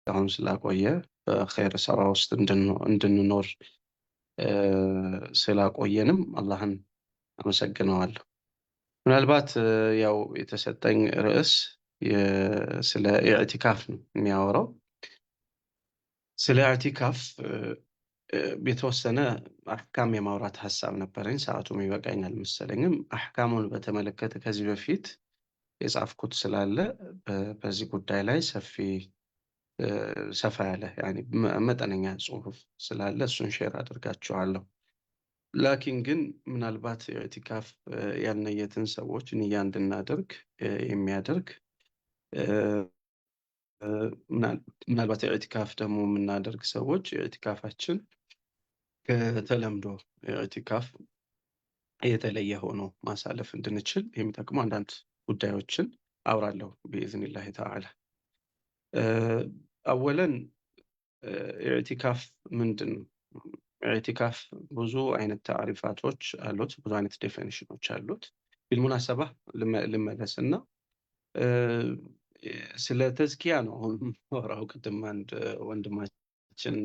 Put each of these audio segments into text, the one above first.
አሁን ስላቆየ በኸይር ስራ ውስጥ እንድንኖር ስላቆየንም አላህን አመሰግነዋለሁ። ምናልባት ያው የተሰጠኝ ርዕስ ስለ ኢዕቲካፍ ነው የሚያወራው። ስለ ኢዕቲካፍ የተወሰነ አሕካም የማውራት ሀሳብ ነበረኝ። ሰዓቱም ይበቃኛል መሰለኝም። አሕካሙን በተመለከተ ከዚህ በፊት የጻፍኩት ስላለ በዚህ ጉዳይ ላይ ሰፋ ያለ ያኒ መጠነኛ ጽሁፍ ስላለ እሱን ሼር አደርጋችኋለሁ። ላኪን ግን ምናልባት ኢዕቲካፍ ያልነየትን ሰዎች ንያ እንድናደርግ የሚያደርግ ምናልባት ኢዕቲካፍ ደግሞ የምናደርግ ሰዎች ኢዕቲካፋችን ከተለምዶ ኢዕቲካፍ የተለየ ሆኖ ማሳለፍ እንድንችል የሚጠቅሙ አንዳንድ ጉዳዮችን አውራለሁ ቢኢዝኒላሂ ተዓላ። አወለን ኢዕቲካፍ ምንድን ነው? ኢዕቲካፍ ብዙ አይነት ታሪፋቶች አሉት፣ ብዙ አይነት ዴፊኒሽኖች አሉት። ቢልሙናሰባ ልመለስና ስለ ተዝኪያ ነው አሁን ወራው። ቅድም አንድ ወንድማችን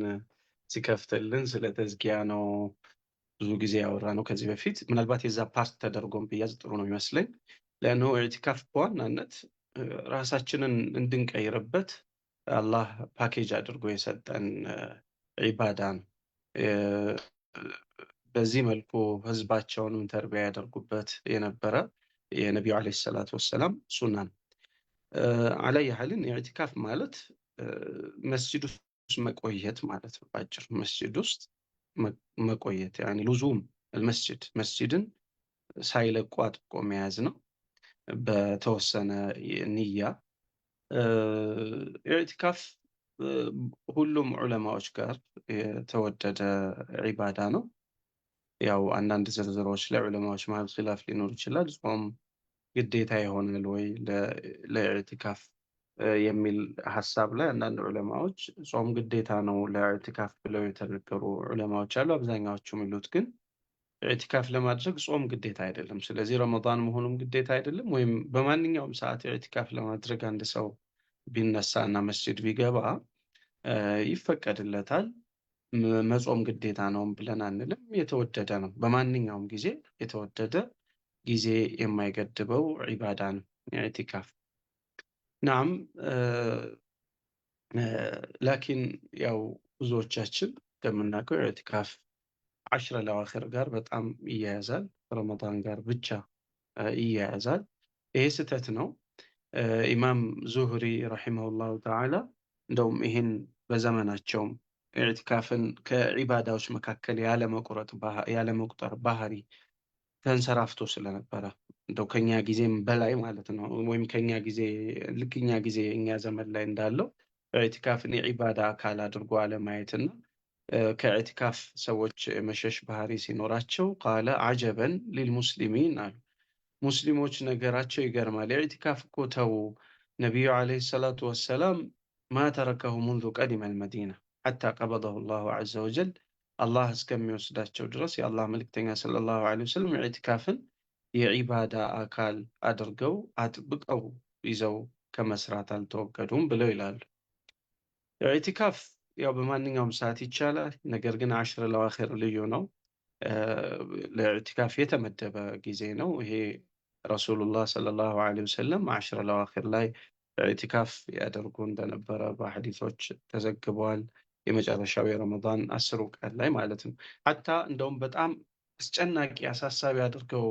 ሲከፍትልን ስለ ተዝኪያ ነው ብዙ ጊዜ ያወራ ነው ከዚህ በፊት። ምናልባት የዛ ፓርት ተደርጎም ቢያዝ ጥሩ ነው ይመስለኝ። ለአንሁ ኢዕቲካፍ በዋናነት ራሳችንን እንድንቀይርበት አላህ ፓኬጅ አድርጎ የሰጠን ዒባዳ ነው። በዚህ መልኩ ህዝባቸውንም ተርቢያ ያደርጉበት የነበረ የነቢዩ ዓለይሂ ሰላቱ ወሰላም ሱና ነው። አለየ ሐልን ኢዕቲካፍ ማለት መስጂድ ውስጥ መቆየት ማለት ነው። በአጭሩ መስጂድ ውስጥ መቆየት ያኒ ሉዙም መስጂድን ሳይለቁ አጥብቆ መያዝ ነው በተወሰነ ንያ። ኢዕቲካፍ ሁሉም ዑለማዎች ጋር የተወደደ ዒባዳ ነው። ያው አንዳንድ ዝርዝሮች ላይ ዑለማዎች መሃል ኺላፍ ሊኖር ይችላል። ጾም ግዴታ ይሆናል ወይ ለኢዕቲካፍ የሚል ሀሳብ ላይ አንዳንድ ዑለማዎች ጾም ግዴታ ነው ለኢዕቲካፍ ብለው የተነገሩ ዑለማዎች አሉ። አብዛኛዎቹ የሚሉት ግን ኢዕቲካፍ ለማድረግ ጾም ግዴታ አይደለም። ስለዚህ ረመዳን መሆኑም ግዴታ አይደለም። ወይም በማንኛውም ሰዓት ኢዕቲካፍ ለማድረግ አንድ ሰው ቢነሳ እና መስጂድ ቢገባ ይፈቀድለታል። መጾም ግዴታ ነውም ብለን አንልም። የተወደደ ነው። በማንኛውም ጊዜ የተወደደ ጊዜ የማይገድበው ዒባዳ ነው ኢዕቲካፍ። ናም ላኪን ያው ብዙዎቻችን እንደምናውቀው ኢዕቲካፍ ዐሽረ ለዋኺር ጋር በጣም ይያያዛል፣ ረመዳን ጋር ብቻ ይያያዛል። ይሄ ስህተት ነው። ኢማም ዙህሪ ረሒመሁላሁ ተዓላ እንደውም ይህን በዘመናቸውም ኢዕቲካፍን ከዒባዳዎች መካከል ያለመቁጠር ባህሪ ተንሰራፍቶ ስለነበረ እንደው ከኛ ጊዜም በላይ ማለት ነው፣ ወይም ከኛ ጊዜ ልክ እኛ ዘመን ላይ እንዳለው ኢዕቲካፍን የዒባዳ አካል አድርጎ አለማየትና ከኢዕቲካፍ ሰዎች መሸሽ ባህሪ ሲኖራቸው ቃለ ዐጀበን ሊልሙስሊሚን አሉ። ሙስሊሞች ነገራቸው ይገርማል። ኢዕቲካፍ እኮ ተው፣ ነቢዩ ዓለይሂ ሰላቱ ወሰላም ማ ተረከሁ ሙንዙ ቀዲመል መዲና ሐታ ቀበደሁ ላሁ ዐዘ ወጀል፣ አላህ እስከሚወስዳቸው ድረስ የአላህ መልእክተኛ ሰለላሁ ዐለይሂ ወሰለም ኢዕቲካፍን የዒባዳ አካል አድርገው አጥብቀው ይዘው ከመስራት አልተወገዱም ብለው ይላሉ። ኢዕቲካፍ ያው በማንኛውም ሰዓት ይቻላል። ነገር ግን ዐሽረ ለዋኺር ልዩ ነው። ለኢዕቲካፍ የተመደበ ጊዜ ነው። ይሄ ረሱሉላህ ሰለላሁ ዐለይሂ ወሰለም ዐሽረ ለዋኺር ላይ ኢዕቲካፍ ያደርጉ እንደነበረ በሐዲሶች ተዘግበዋል። የመጨረሻው የረመዳን 10 ቀን ላይ ማለት ነው። ሐታ እንደውም በጣም አስጨናቂ አሳሳቢ አድርገው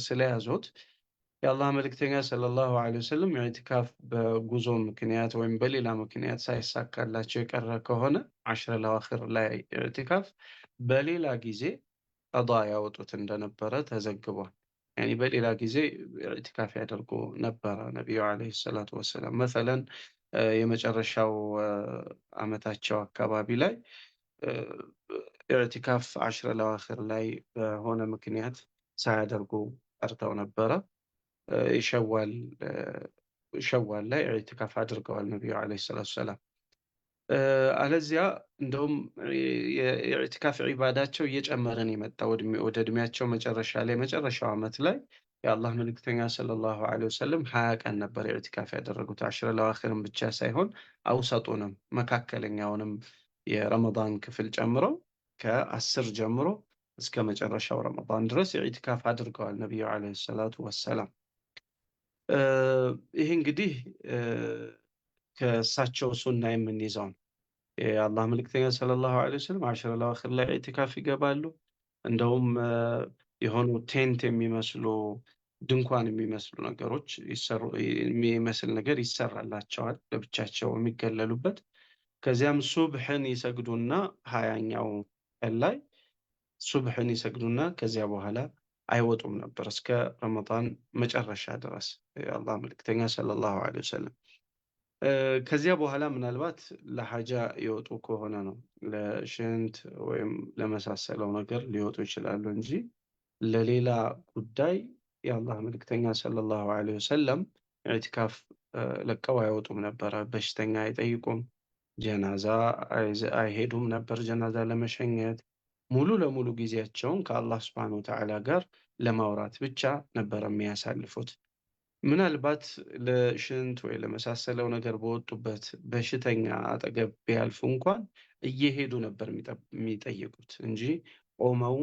ስለያዙት የአላህ መልእክተኛ ሰለላሁ ዐለይሂ ወሰለም ኢዕቲካፍ በጉዞ ምክንያት ወይም በሌላ ምክንያት ሳይሳካላቸው የቀረ ከሆነ ዐሽረ ለዋኺር ላይ ኢዕቲካፍ በሌላ ጊዜ ቀዷ ያወጡት እንደነበረ ተዘግቧል። ያኒ በሌላ ጊዜ ኢዕቲካፍ ያደርጉ ነበረ ነቢዩ ዐለይሂ ሰላቱ ወሰላም። መሰለን የመጨረሻው ዓመታቸው አካባቢ ላይ ኢዕቲካፍ ዐሽረ ለዋኺር ላይ በሆነ ምክንያት ሳያደርጉ ቀርተው ነበረ። ሸዋል ላይ ኢዕቲካፍ አድርገዋል ነቢዩ ዐለይሂ ሰላቱ ወሰላም። አለዚያ እንደውም የኢዕቲካፍ ዒባዳቸው እየጨመረ ነው የመጣው ወደ እድሜያቸው መጨረሻው ዓመት ላይ የአላህ መልእክተኛ ሰለላሁ ዐለይሂ ወሰለም 20 ቀን ነበር ኢዕቲካፍ ያደረጉት። አሽረል አዋኺርን ብቻ ሳይሆን አውሰጡንም መካከለኛውንም የረመዳን ክፍል ጨምረው ከ10 ጀምሮ እስከ መጨረሻው ረመዳን ድረስ ኢዕቲካፍ አድርገዋል ነቢዩ ዐለይሂ ሰላቱ ወሰላም። እ ይህ እንግዲህ ከእሳቸው ሱና የምንይዘው ነው። የአላህ መልእክተኛ ሰለላሁ ዐለይሂ ወሰለም አሽረል አዋኺር ላይ ኢዕቲካፍ ይገባሉ። እንደውም የሆኑ ቴንት የሚመስሉ ድንኳን የሚመስሉ ነገሮች የሚመስል ነገር ይሰራላቸዋል ለብቻቸው የሚገለሉበት። ከዚያም ሱብሕን ይሰግዱና 20ኛው ቀን ላይ ሱብሕን ይሰግዱና ከዚያ በኋላ አይወጡም ነበር እስከ ረመዳን መጨረሻ ድረስ የአላህ መልእክተኛ ሰለላሁ ዐለይሂ ወሰለም። ከዚያ በኋላ ምናልባት ለሐጃ ይወጡ ከሆነ ነው ለሽንት ወይም ለመሳሰለው ነገር ሊወጡ ይችላሉ እንጂ ለሌላ ጉዳይ የአላህ መልእክተኛ ሰለላሁ ዐለይሂ ወሰለም ኢዕቲካፍ ለቀው አይወጡም ነበረ። በሽተኛ አይጠይቁም፣ ጀናዛ አይሄዱም ነበር ጀናዛ ለመሸኘት። ሙሉ ለሙሉ ጊዜያቸውን ከአላህ ሱብሓነሁ ወተዓላ ጋር ለማውራት ብቻ ነበር የሚያሳልፉት። ምናልባት ለሽንት ወይ ለመሳሰለው ነገር በወጡበት በሽተኛ አጠገብ ቢያልፉ እንኳን እየሄዱ ነበር የሚጠይቁት እንጂ ቆመው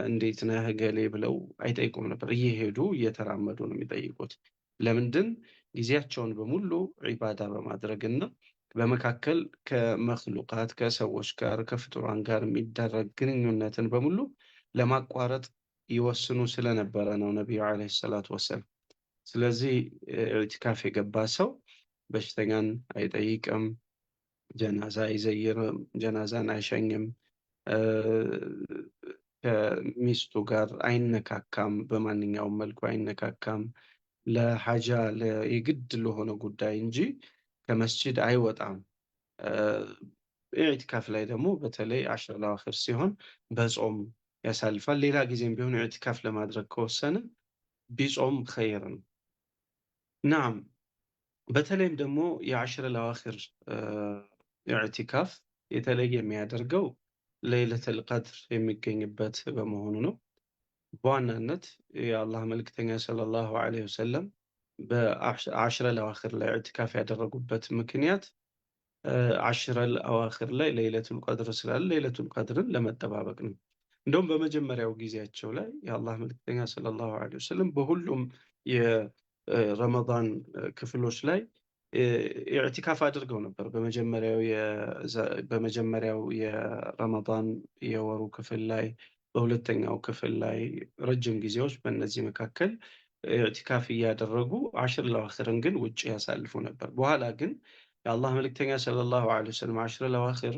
እንዴት ነህ እገሌ ብለው አይጠይቁም ነበር። እየሄዱ እየተራመዱ ነው የሚጠይቁት። ለምንድን? ጊዜያቸውን በሙሉ ዒባዳ በማድረግና በመካከል ከመክሉቃት ከሰዎች ጋር ከፍጡራን ጋር የሚደረግ ግንኙነትን በሙሉ ለማቋረጥ ይወስኑ ስለነበረ ነው ነቢዩ ዐለይሂ ሰላቱ ወሰላም። ስለዚህ ኢዕቲካፍ የገባ ሰው በሽተኛን አይጠይቅም፣ ጀናዛ አይዘይርም፣ ጀናዛን አይሸኝም፣ ከሚስቱ ጋር አይነካካም፣ በማንኛውም መልኩ አይነካካም። ለሐጃ የግድ ለሆነ ጉዳይ እንጂ ከመስጂድ አይወጣም። ኢዕቲካፍ ላይ ደግሞ በተለይ አሽረል አዋኺር ሲሆን በጾም ያሳልፋል። ሌላ ጊዜም ቢሆን ኢዕቲካፍ ለማድረግ ከወሰነ ቢጾም ኸይር ነው። ናም በተለይም ደግሞ የአሽረል አዋኺር ኢዕቲካፍ የተለየ የሚያደርገው ለይለቱል ቀድር የሚገኝበት በመሆኑ ነው። በዋናነት የአላህ መልእክተኛ ሰለላሁ ዐለይሂ ወሰለም በአሽረል አዋኺር ላይ ኢዕቲካፍ ያደረጉበት ምክንያት አሽረል አዋኺር ላይ ለይለቱል ቀድር ስላለ ለይለቱል ቀድርን ለመጠባበቅ ነው። እንደውም በመጀመሪያው ጊዜያቸው ላይ የአላህ መልእክተኛ ሰለላሁ ዐለይሂ ወሰለም በሁሉም የረመዳን ክፍሎች ላይ ኢዕቲካፍ አድርገው ነበር። በመጀመሪያው የረመዳን የወሩ ክፍል ላይ፣ በሁለተኛው ክፍል ላይ ረጅም ጊዜዎች በእነዚህ መካከል ኢዕቲካፍ እያደረጉ አሽረል አዋኺርን ግን ውጭ ያሳልፉ ነበር። በኋላ ግን የአላህ መልእክተኛ ሰለላሁ ዐለይሂ ወሰለም አሽረል አዋኺር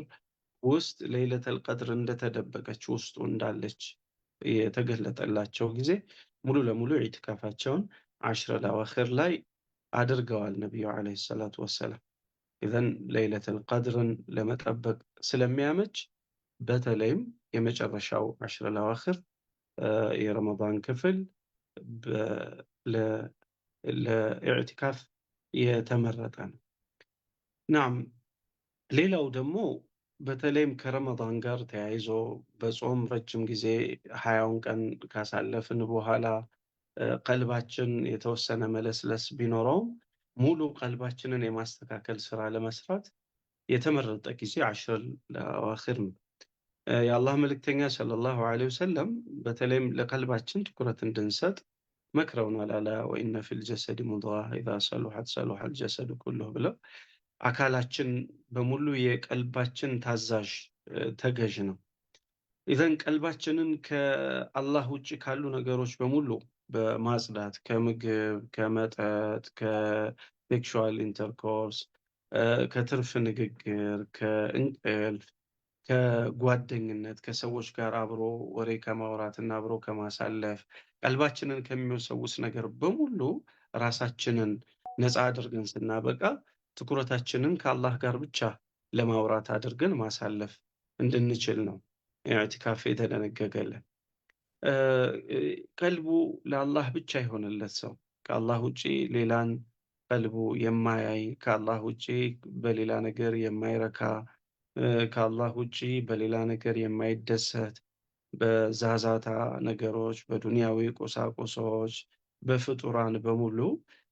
ውስጥ ለይለቱል ቀድር እንደተደበቀች ውስጡ እንዳለች የተገለጠላቸው ጊዜ ሙሉ ለሙሉ ኢዕቲካፋቸውን አሽረል አዋኺር ላይ አድርገዋል ነቢዩ ዐለይሂ ሰላቱ ወሰላም። ኢዘን ለይለቱል ቀድርን ለመጠበቅ ስለሚያመች በተለይም የመጨረሻው አሽረል አዋኺር የረመዳን ክፍል ለኢዕቲካፍ የተመረጠ ነው። ናም ሌላው ደግሞ በተለይም ከረመዳን ጋር ተያይዞ በጾም ረጅም ጊዜ 20ውን ቀን ካሳለፍን በኋላ ቀልባችን የተወሰነ መለስለስ ቢኖረውም ሙሉ ቀልባችንን የማስተካከል ስራ ለመስራት የተመረጠ ጊዜ አሽረል አዋኺር ነው። የአላህ መልእክተኛ ሰለላሁ ዐለይሂ ወሰለም በተለይም ለቀልባችን ትኩረት እንድንሰጥ መክረውናል። አላ ወኢነ ፊል ጀሰዲ ሙድገህ ኢዛ ሰሉሐት ሰሉሐል ጀሰዱ ኩሉሁ ብለው አካላችን በሙሉ የቀልባችን ታዛዥ ተገዥ ነው። ኢዘን ቀልባችንን ከአላህ ውጭ ካሉ ነገሮች በሙሉ በማጽዳት ከምግብ፣ ከመጠጥ፣ ከሴክሹዋል ኢንተርኮርስ፣ ከትርፍ ንግግር፣ ከእንቅልፍ፣ ከጓደኝነት፣ ከሰዎች ጋር አብሮ ወሬ ከማውራትና አብሮ ከማሳለፍ ቀልባችንን ከሚወሰውስ ነገር በሙሉ ራሳችንን ነፃ አድርገን ስናበቃ ትኩረታችንን ከአላህ ጋር ብቻ ለማውራት አድርገን ማሳለፍ እንድንችል ነው ኢዕቲካፍ የተደነገገልን። ቀልቡ ለአላህ ብቻ የሆነለት ሰው ከአላህ ውጪ ሌላን ቀልቡ የማያይ ከአላህ ውጪ በሌላ ነገር የማይረካ ከአላህ ውጪ በሌላ ነገር የማይደሰት በዛዛታ ነገሮች፣ በዱንያዊ ቁሳቁሶች፣ በፍጡራን በሙሉ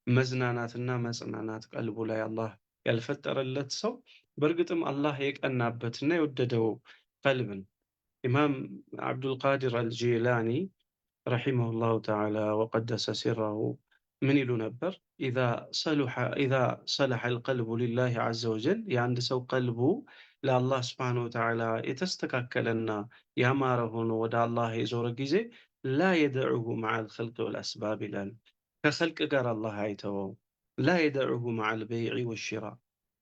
መዝናናትና መጽናናት ቀልቡ ላይ አላህ ያልፈጠረለት ሰው በእርግጥም አላህ የቀናበትና የወደደው ቀልብ ነው። ኢማም አብዱልቃድር አልጂላኒ ረሒመሁላሁ ተዓላ ወቀደሰ ሲራሁ ምን ይሉ ነበር? ኢዛ ሰለሐ አልቀልቡ ሊላሂ ዐዘ ወጀል የአንድ ሰው ቀልቡ ለአላህ ስብሓነሁ ወተዓላ የተስተካከለና ያማረ ሆኖ ወደ አላህ የዞረ ጊዜ ላ የደዑሁ መዐል ኸልቅ ወልአስባብ ይላል። ከኸልቅ ጋር አላህ አይተወው። ላ የደዑሁ መዐል በይዒ ወሽራ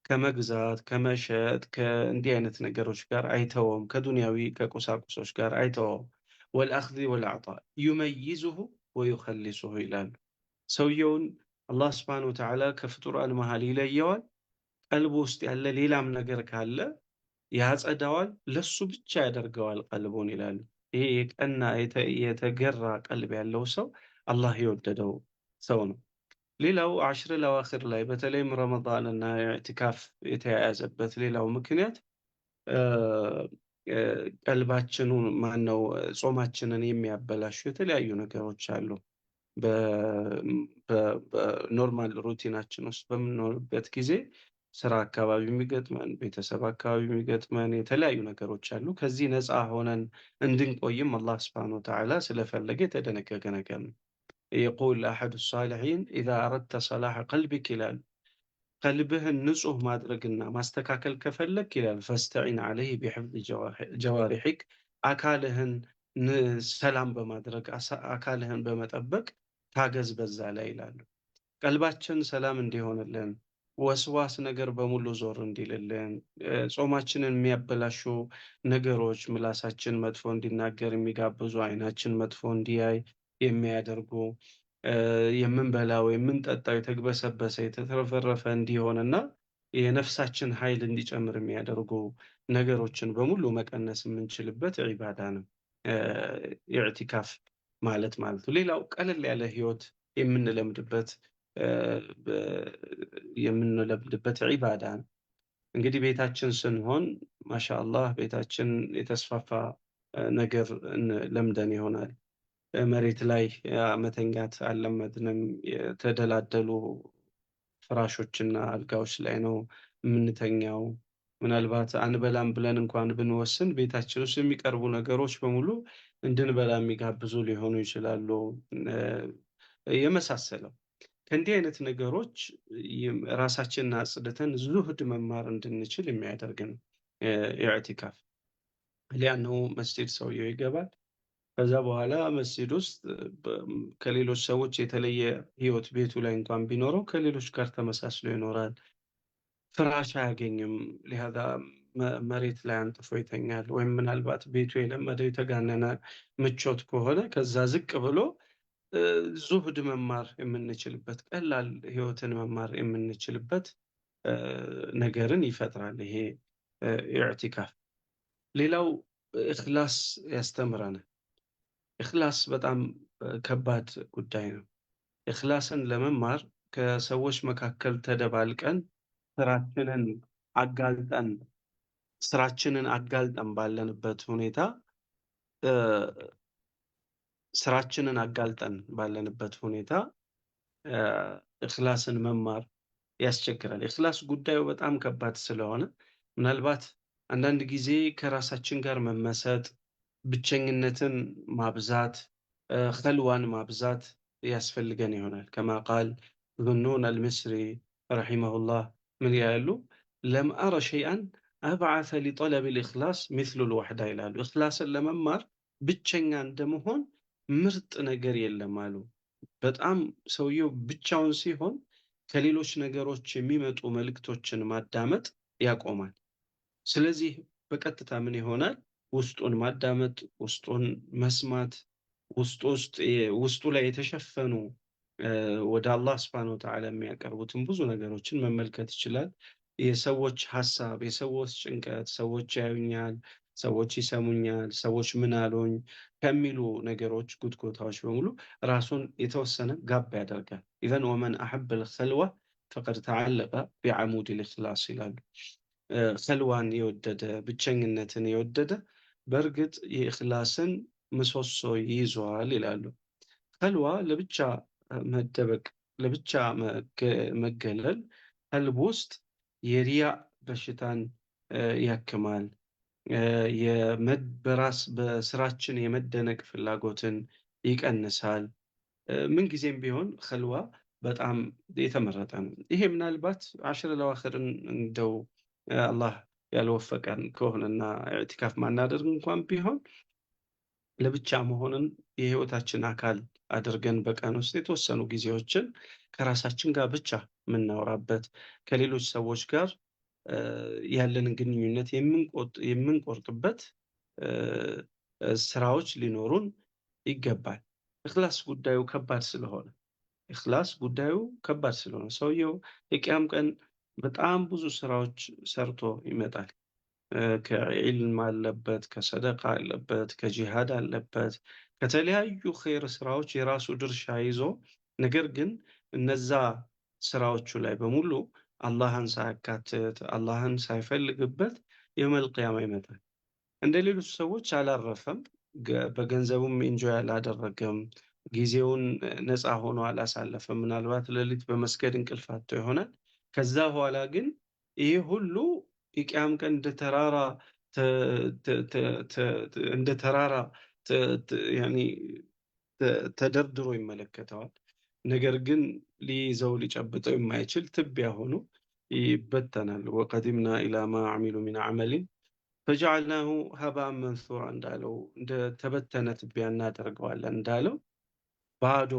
ከመግዛት ከመሸጥ ከእንዲህ አይነት ነገሮች ጋር አይተወውም። ከዱንያዊ ከቁሳቁሶች ጋር አይተወውም። ወልአኽዚ ወልዐጣእ ዩመይዙሁ ወዩኸሊሱሁ ይላሉ። ሰውየውን አላህ ስብሓነሁ ወተዓላ ከፍጡራን መሃል ይለየዋል። ቀልቡ ውስጥ ያለ ሌላም ነገር ካለ ያጸዳዋል፣ ለሱ ብቻ ያደርገዋል ቀልቡን ይላሉ። ይሄ የቀና የተገራ ቀልብ ያለው ሰው አላህ የወደደው ሰው ነው። ሌላው አሽር ለዋኺር ላይ በተለይም ረመዳንና ኢዕቲካፍ የተያያዘበት ሌላው ምክንያት ቀልባችንን ማነው ጾማችንን የሚያበላሹ የተለያዩ ነገሮች አሉ። በኖርማል ሩቲናችን ውስጥ በምንኖርበት ጊዜ ስራ አካባቢ የሚገጥመን፣ ቤተሰብ አካባቢ የሚገጥመን የተለያዩ ነገሮች አሉ። ከዚህ ነፃ ሆነን እንድንቆይም አላህ ስብሐነሁ ወተዓላ ስለፈለገ የተደነገገ ነገር ነው። የቁል አሐዱ ሳሊሒን ኢዛ አረድተ ሰላሐ ቀልቢክ ይላል፣ ቀልብህን ንጹህ ማድረግና ማስተካከል ከፈለግ ይላል ፈስተዒን ዐለይህ ቢሒፍዝ ጀዋሪሒክ አካልህን ሰላም በማድረግ አካልህን በመጠበቅ ታገዝ በዛ ላይ ይላሉ። ቀልባችን ሰላም እንዲሆንልን ወስዋስ ነገር በሙሉ ዞር እንዲልልን ጾማችንን የሚያበላሹ ነገሮች ምላሳችን መጥፎ እንዲናገር የሚጋብዙ አይናችን መጥፎ እንዲያይ የሚያደርጉ የምንበላው የምንጠጣው የተግበሰበሰ የተትረፈረፈ እንዲሆንና የነፍሳችን ኃይል እንዲጨምር የሚያደርጉ ነገሮችን በሙሉ መቀነስ የምንችልበት ዒባዳ ነው ኢዕቲካፍ ማለት ነው። ሌላው ቀለል ያለ ህይወት የምንለምድበት ዒባዳ ነው። እንግዲህ ቤታችን ስንሆን ማሻአላህ ቤታችን የተስፋፋ ነገር ለምደን ይሆናል። መሬት ላይ መተኛት አልለመድንም። የተደላደሉ ፍራሾችና አልጋዎች ላይ ነው የምንተኛው። ምናልባት አንበላም ብለን እንኳን ብንወስን ቤታችን ውስጥ የሚቀርቡ ነገሮች በሙሉ እንድንበላ የሚጋብዙ ሊሆኑ ይችላሉ። የመሳሰለው ከእንዲህ አይነት ነገሮች ራሳችንን አጽድተን ዙህድ መማር እንድንችል የሚያደርግን ኢዕቲካፍ። ሊያነው መስጂድ ሰውየው ይገባል። ከዛ በኋላ መስጂድ ውስጥ ከሌሎች ሰዎች የተለየ ህይወት ቤቱ ላይ እንኳን ቢኖረው ከሌሎች ጋር ተመሳስሎ ይኖራል። ፍራሽ አያገኝም። ሊሃዛ መሬት ላይ አንጥፎ ይተኛል። ወይም ምናልባት ቤቱ የለመደው የተጋነነ ምቾት ከሆነ ከዛ ዝቅ ብሎ ዙህድ መማር የምንችልበት ቀላል ህይወትን መማር የምንችልበት ነገርን ይፈጥራል ይሄ ኢዕቲካፍ። ሌላው ኢኽላስ ያስተምረናል። ኢኽላስ በጣም ከባድ ጉዳይ ነው። ኢኽላስን ለመማር ከሰዎች መካከል ተደባልቀን ስራችንን አጋልጠን ባለንበት ሁኔታ ስራችንን አጋልጠን ባለንበት ሁኔታ ኢኽላስን መማር ያስቸግራል። ኢኽላስ ጉዳዩ በጣም ከባድ ስለሆነ ምናልባት አንዳንድ ጊዜ ከራሳችን ጋር መመሰጥ፣ ብቸኝነትን ማብዛት፣ ኸልዋን ማብዛት ያስፈልገን ይሆናል። ከማ ቃል ዙኑን አልምስሪ ረሒመሁላህ ምን ያሉ ለም አረ ሸይአን አብዓሰ ሊጠለብ ልኢኽላስ ሚስሉ ልወሕዳ ይላሉ። ኢኽላስን ለመማር ብቸኛ እንደመሆን ምርጥ ነገር የለም አሉ። በጣም ሰውየው ብቻውን ሲሆን ከሌሎች ነገሮች የሚመጡ መልእክቶችን ማዳመጥ ያቆማል። ስለዚህ በቀጥታ ምን ይሆናል? ውስጡን ማዳመጥ፣ ውስጡን መስማት፣ ውስጡ ላይ የተሸፈኑ ወደ አላህ ስብሐነሁ ወተዓላ የሚያቀርቡትን ብዙ ነገሮችን መመልከት ይችላል። የሰዎች ሀሳብ፣ የሰዎች ጭንቀት፣ ሰዎች ያዩኛል፣ ሰዎች ይሰሙኛል፣ ሰዎች ምን አሉኝ ከሚሉ ነገሮች ጉትጎታዎች በሙሉ ራሱን የተወሰነ ጋብ ያደርጋል። ኢዘን ወመን አሐበ ልኸልዋ ፈቀድ ተዓለቀ ቢዐሙድ ልኢኽላስ ይላሉ። ኸልዋን የወደደ ብቸኝነትን የወደደ በእርግጥ የእኽላስን ምሰሶ ይይዘዋል ይላሉ። ከልዋ ለብቻ መደበቅ፣ ለብቻ መገለል ቀልብ ውስጥ የሪያእ በሽታን ያክማል። በራስ በስራችን የመደነቅ ፍላጎትን ይቀንሳል። ምንጊዜም ቢሆን ኸልዋ በጣም የተመረጠ ነው። ይሄ ምናልባት አሽር ለዋኽርን እንደው አላህ ያልወፈቀን ከሆነና ኢዕቲካፍ ማናደርግ እንኳን ቢሆን ለብቻ መሆንን የህይወታችን አካል አድርገን በቀን ውስጥ የተወሰኑ ጊዜዎችን ከራሳችን ጋር ብቻ የምናወራበት ከሌሎች ሰዎች ጋር ያለንን ግንኙነት የምንቆርጥበት ስራዎች ሊኖሩን ይገባል። እኽላስ ጉዳዩ ከባድ ስለሆነ እኽላስ ጉዳዩ ከባድ ስለሆነ ሰውየው የቂያም ቀን በጣም ብዙ ስራዎች ሰርቶ ይመጣል። ከዒልም አለበት፣ ከሰደቃ አለበት፣ ከጂሃድ አለበት፣ ከተለያዩ ኸይር ስራዎች የራሱ ድርሻ ይዞ ነገር ግን እነዛ ስራዎቹ ላይ በሙሉ አላህን ሳያካትት አላህን ሳይፈልግበት የውመል ቂያማ ይመጣል። እንደ ሌሎች ሰዎች አላረፈም፣ በገንዘቡም ኢንጆይ አላደረገም፣ ጊዜውን ነፃ ሆኖ አላሳለፈም። ምናልባት ሌሊት በመስገድ እንቅልፍ አጥቶ ይሆናል። ከዛ በኋላ ግን ይሄ ሁሉ የቂያም ቀን እንደ ተራራ ያኒ ተደርድሮ ይመለከተዋል። ነገር ግን ሊይዘው ሊጨብጠው የማይችል ትቢያ ሆኖ ይበተናል። ወቀዲምና ኢላ ማ አሚሉ ሚን ዐመሊን ፈጀዐልናሁ ሀባአን መንሱራ እንዳለው እንደ ተበተነ ትቢያ እናደርገዋለን እንዳለው ባዶ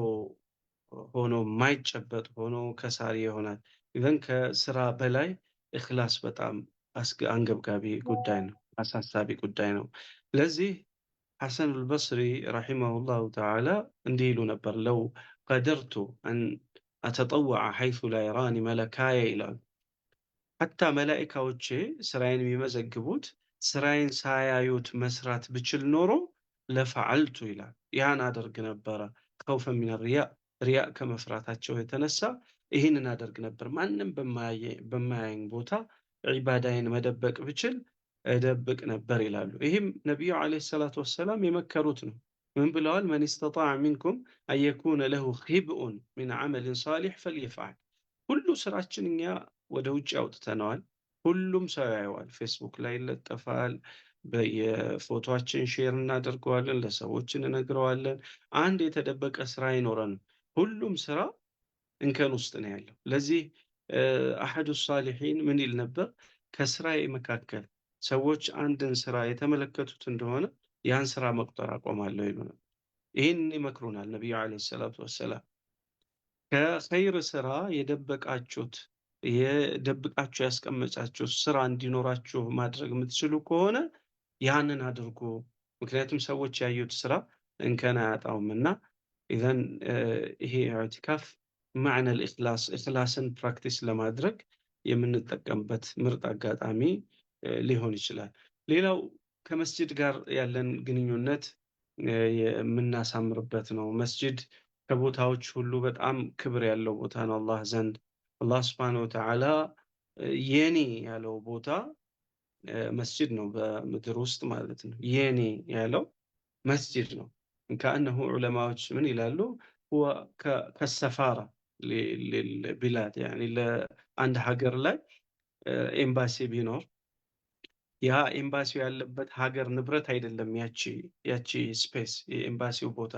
ሆኖ የማይጨበጥ ሆኖ ከሳሪ ይሆናል። ኢዘን ከስራ በላይ እኽላስ በጣም አንገብጋቢ ጉዳይ ነው፣ አሳሳቢ ጉዳይ ነው። ለዚህ ሐሰን አልበስሪ ረሒመሁላሁ ተዓላ እንዲህ ይሉ ነበር፣ ለው ቀደርቱ አን አተጠወዐ ሐይሱ ላ የራኒ መለካየ ይላሉ። ሐታ መላኢካዎቼ ስራዬን የሚመዘግቡት ስራዬን ሳያዩት መስራት ብችል ኖሮ ለፈዐልቱ ይላል፣ ያን አደርግ ነበረ። ከውፈን ሚነ ሪያእ ሪያእ ከመፍራታቸው የተነሳ ይህንን አደርግ ነበር። ማንም በማያየኝ ቦታ ዒባዳዬን መደበቅ ብችል እደብቅ ነበር ይላሉ። ይህም ነቢዩ ዓለይሂ ሰላቱ ወሰላም የመከሩት ነው። ምን ብለዋል? መን ስተጣዐ ሚንኩም አንየኩነ ለሁ ኺብኡን ሚን ዐመሊን ሷሊሕ ፈልየፍዐል። ሁሉ ስራችን እኛ ወደ ውጭ አውጥተነዋል። ሁሉም ሰው ያየዋል። ፌስቡክ ላይ ይለጠፋል። በየፎቶችን ሼር እናደርገዋለን፣ ለሰዎች እንነግረዋለን። አንድ የተደበቀ ስራ አይኖረንም። ሁሉም ስራ እንከን ውስጥ ነው ያለው። ለዚህ አሐዱ ሳሊሒን ምን ይል ነበር? ከስራዬ መካከል ሰዎች አንድን ስራ የተመለከቱት እንደሆነ ያን ስራ መቁጠር አቆማለሁ ይሉ ነበር። ይህን ይመክሩናል ነቢዩ ዓለይሂ ሰላቱ ወሰላም። ከኸይር ስራ የደበቃችሁ ያስቀመጫችሁት ስራ እንዲኖራችሁ ማድረግ የምትችሉ ከሆነ ያንን አድርጉ። ምክንያቱም ሰዎች ያዩት ስራ እንከን አያጣውምና። ኢዘን ይሄ ኢዕቲካፍ ማዕነል ኢኽላስ ኢኽላስን ፕራክቲስ ለማድረግ የምንጠቀምበት ምርጥ አጋጣሚ ሊሆን ይችላል። ሌላው ከመስጂድ ጋር ያለን ግንኙነት የምናሳምርበት ነው። መስጂድ ከቦታዎች ሁሉ በጣም ክብር ያለው ቦታ ነው አላህ ዘንድ። አላህ ሱብሓነሁ ወተዓላ የኔ ያለው ቦታ መስጂድ ነው፣ በምድር ውስጥ ማለት ነው። የኔ ያለው መስጂድ ነው። ከአነሁ ዑለማዎች ምን ይላሉ? ሁወ ከሰፋራ ቢላድ ያኒ ለአንድ ሀገር ላይ ኤምባሲ ቢኖር ያ ኤምባሲው ያለበት ሀገር ንብረት አይደለም። ያቺ ስፔስ የኤምባሲው ቦታ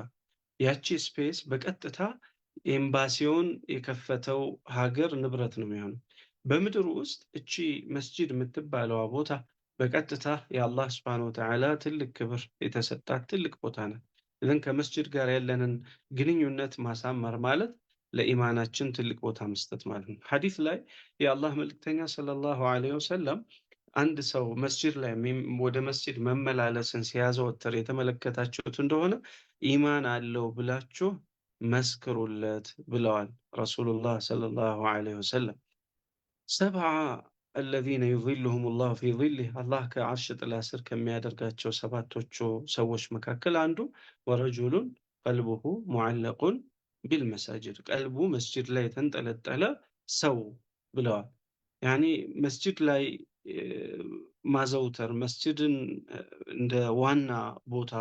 ያቺ ስፔስ በቀጥታ ኤምባሲውን የከፈተው ሀገር ንብረት ነው የሚሆነው። በምድር ውስጥ እቺ መስጂድ የምትባለዋ ቦታ በቀጥታ የአላህ ስብሐነሁ ወተዓላ ትልቅ ክብር የተሰጣት ትልቅ ቦታ ናት። ኢዘን ከመስጂድ ጋር ያለንን ግንኙነት ማሳመር ማለት ለኢማናችን ትልቅ ቦታ መስጠት ማለት ነው። ሐዲስ ላይ የአላህ መልእክተኛ ሰለላሁ ዐለይሂ ወሰለም አንድ ሰው መስጂድ ላይ ወደ መስጂድ መመላለስን ሲያዘወትር የተመለከታችሁት እንደሆነ ኢማን አለው ብላችሁ መስክሩለት ብለዋል ረሱሉላህ ሰለላሁ ዐለይሂ ወሰለም። ሰብዓ አለዚነ ዩዚሉሁም ላሁ ፊ ዚሊህ አላህ ከዓርሽ ጥላ ስር ከሚያደርጋቸው ሰባቶቹ ሰዎች መካከል አንዱ ወረጁሉን ቀልቡሁ ሙዓለቁን ቢልመሳጅድ ቀልቡ መስጂድ ላይ የተንጠለጠለ ሰው ብለዋል። ያኒ መስጂድ ላይ ማዘውተር መስጂድን እንደ ዋና ቦታ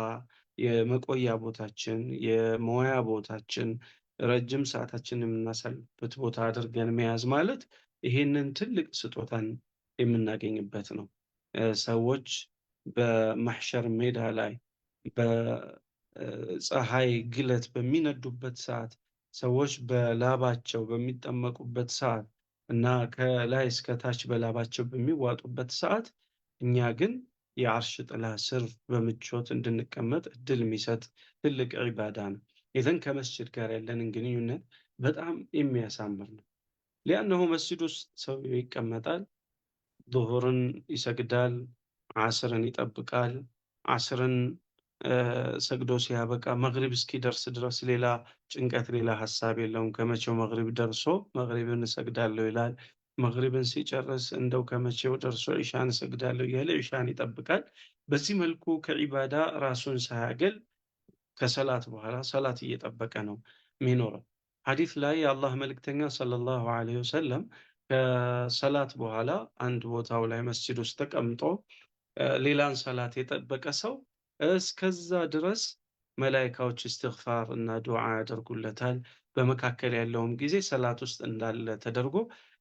የመቆያ ቦታችን፣ የመዋያ ቦታችን፣ ረጅም ሰዓታችንን የምናሳልፍበት ቦታ አድርገን መያዝ ማለት ይሄንን ትልቅ ስጦታን የምናገኝበት ነው። ሰዎች በማሕሸር ሜዳ ላይ በፀሐይ ግለት በሚነዱበት ሰዓት፣ ሰዎች በላባቸው በሚጠመቁበት ሰዓት እና ከላይ እስከ ታች በላባቸው በሚዋጡበት ሰዓት፣ እኛ ግን የአርሽ ጥላ ስር በምቾት እንድንቀመጥ እድል የሚሰጥ ትልቅ ዒባዳ ነው። ኢዘን ከመስጅድ ጋር ያለንን ግንኙነት በጣም የሚያሳምር ነው። ሊአነሁ መስጅድ ውስጥ ሰው ይቀመጣል፣ ዙሁርን ይሰግዳል፣ ዓስርን ይጠብቃል። ዓስርን ሰግዶ ሲያበቃ መግሪብ እስኪደርስ ድረስ ሌላ ጭንቀት፣ ሌላ ሀሳብ የለውም። ከመቼው መግሪብ ደርሶ መግሪብን እሰግዳለሁ ይላል። መግሪብን ሲጨርስ እንደው ከመቼው ደርሶ ዒሻን እሰግዳለሁ እያለ ዒሻን ይጠብቃል። በዚህ መልኩ ከዒባዳ ራሱን ሳያገል ከሰላት በኋላ ሰላት እየጠበቀ ነው የሚኖረው። ሐዲስ ላይ የአላህ መልእክተኛ ሰለላሁ ዐለይሂ ወሰለም ከሰላት በኋላ አንድ ቦታው ላይ መስጂድ ውስጥ ተቀምጦ ሌላን ሰላት የጠበቀ ሰው እስከዛ ድረስ መላኢካዎች እስትግፋር እና ዱዓ ያደርጉለታል። በመካከል ያለውም ጊዜ ሰላት ውስጥ እንዳለ ተደርጎ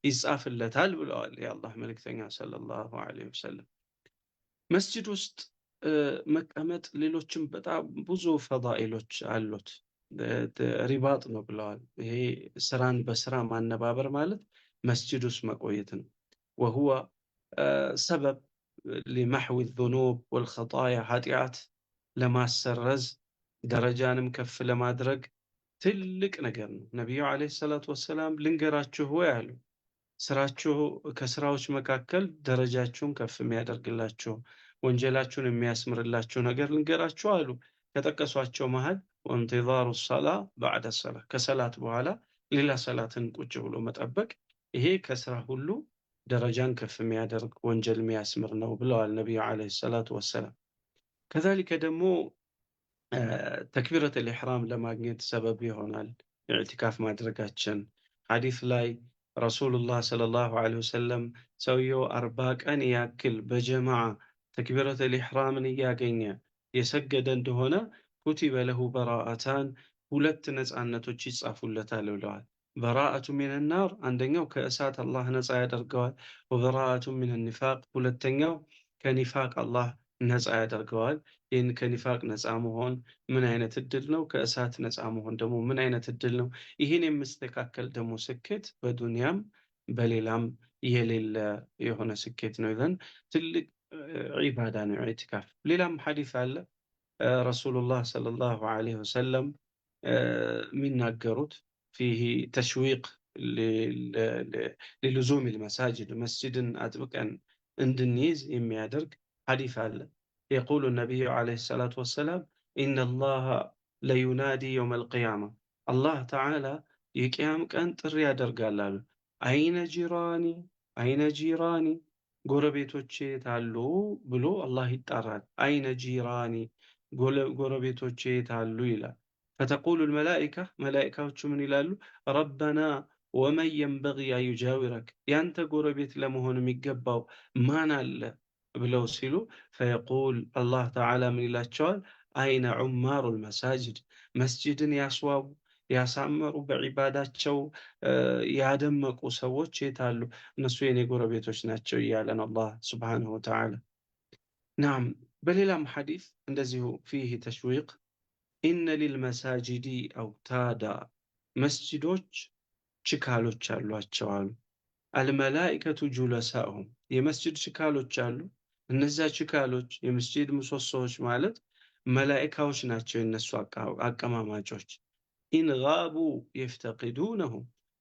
ይጻፍለታል ብለዋል የአላህ መልእክተኛ ሰለላሁ ዐለይሂ ወሰለም። መስጂድ ውስጥ መቀመጥ ሌሎችም በጣም ብዙ ፈዳኢሎች አሉት። ሪባጥ ነው ብለዋል። ይሄ ስራን በስራ ማነባበር ማለት መስጂድ ውስጥ መቆየት ነው። ወሁወ ሰበብ ሊመሕዊ ዙኑብ ወልኸጣያ፣ ኃጢአት ለማሰረዝ ደረጃንም ከፍ ለማድረግ ትልቅ ነገር ነው። ነቢዩ ዓለይሂ ሰላቱ ወሰላም ልንገራችሁ ወይ አሉ፣ ስራችሁ ከስራዎች መካከል ደረጃችሁን ከፍ የሚያደርግላችሁ ወንጀላችሁን የሚያስምርላችሁ ነገር ልንገራችሁ አሉ። ከጠቀሷቸው መሃል ወንቲዛሩ ሰላ ባዕደ ሰላ፣ ከሰላት በኋላ ሌላ ሰላትን ቁጭ ብሎ መጠበቅ፣ ይሄ ከስራ ሁሉ ደረጃን ከፍ የሚያደርግ ወንጀል የሚያስምር ነው ብለዋል ነቢዩ ዓለይሂ ሰላቱ ወሰላም። ከዛሊከ ደግሞ ተክቢረተል ኢሕራም ለማግኘት ሰበብ ይሆናል ኢዕቲካፍ ማድረጋችን። ሐዲስ ላይ ረሱሉላህ ሰለላሁ ዐለይሂ ወሰለም ሰውየው 40 ቀን ያክል በጀማዓ ተክቢረተል ኢሕራምን እያገኘ የሰገደ እንደሆነ ኩቲበ ለሁ በራአታን፣ ሁለት ነፃነቶች ይጻፉለታል ብለዋል። በራአቱ ሚን ናር፣ አንደኛው ከእሳት አላህ ነፃ ያደርገዋል። ወበራአቱ ሚን ኒፋቅ፣ ሁለተኛው ከኒፋቅ አላህ ነፃ ያደርገዋል። ይህን ከኒፋቅ ነፃ መሆን ምን አይነት እድል ነው! ከእሳት ነፃ መሆን ደግሞ ምን አይነት እድል ነው! ይህን የምስተካከል ደግሞ ስኬት በዱንያም በሌላም የሌለ የሆነ ስኬት ነው። ይዘን ትልቅ ዒባዳ ነው ኢዕቲካፍ። ሌላም ሐዲስ አለ ረሱሉላህ ሰለላሁ ዐለይሂ ወሰለም የሚናገሩት ፊህ ተሽዊቅ ሊሉዙም ልመሳጅድ፣ መስጅድን አጥብቀን እንድንይዝ የሚያደርግ ሐዲስ አለ። የቁሉ ነቢዩ ዐለይሂ ሰላቱ ወሰላም ኢነላሃ ለዩናዲ የውመል ቂያማ፣ አላህ ተዓላ የቅያም ቀን ጥሪ ያደርጋል አሉ። አይነ ጂራኒ አይነ ጂራኒ፣ ጎረቤቶቼ የታሉ ብሎ አላህ ይጣራል። አይነ ጂራኒ፣ ጎረቤቶቼ የታሉ ይላል። ፈተቁሉ ልመላኢካ፣ መላኢካዎቹ ምን ይላሉ? ረበና ወመን የንበጊ አዩጃዊረክ፣ ያንተ ጎረቤት ለመሆን የሚገባው ማን አለ ብለው ሲሉ ፈየቁል አላህ ተዓላ ምን ይላቸዋል? አይነ ዑማሩ ልመሳጅድ፣ መስጅድን ያስዋቡ ያሳመሩ በዒባዳቸው ያደመቁ ሰዎች የታሉ? እነሱ የኔ ጎረቤቶች ናቸው እያለን አላህ ስብሓንሁ ወተዓላ። ናም በሌላም ሐዲስ እንደዚሁ ፊህ ተሽዊቅ ኢነ ሊልመሳጅዲ አውታዳ፣ መስጅዶች ችካሎች አሏቸው አሉ። አልመላኢከቱ ጁለሳኡሁም፣ የመስጅድ ችካሎች አሉ። እነዚያ ችካሎች የመስጅድ ምሰሶዎች ማለት መላኢካዎች ናቸው። የነሱ አቀማማጮች ኢንጋቡ የፍተቂዱነሁ፣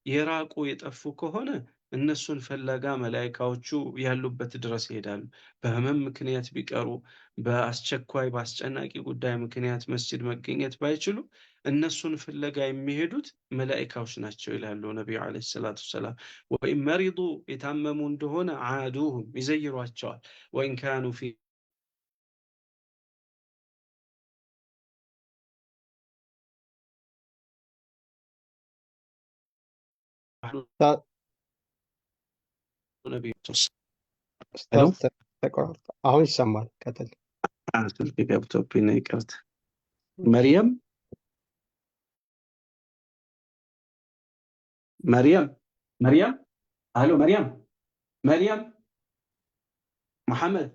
የራቁ የጠፉ ከሆነ እነሱን ፍለጋ መላኢካዎቹ ያሉበት ድረስ ይሄዳሉ። በህመም ምክንያት ቢቀሩ፣ በአስቸኳይ በአስጨናቂ ጉዳይ ምክንያት መስጅድ መገኘት ባይችሉ እነሱን ፍለጋ የሚሄዱት መላኢካዎች ናቸው ይላሉ ነቢዩ ዓለይሂ ሰላቱ ወሰላም። ወኢን መሪዱ፣ የታመሙ እንደሆነ ዓዱሁም፣ ይዘይሯቸዋል። ወኢን ካኑ ፊ أستاذ ነቢዩ أستاذ ተቋርጧል። አሁን ይሰማል። ቀጥል። ስልክ ገብቶብኝ ነው፣ ይቅርታ። መርየም መርየም መርየም፣ አሎ መርየም፣ መርየም መሐመድ።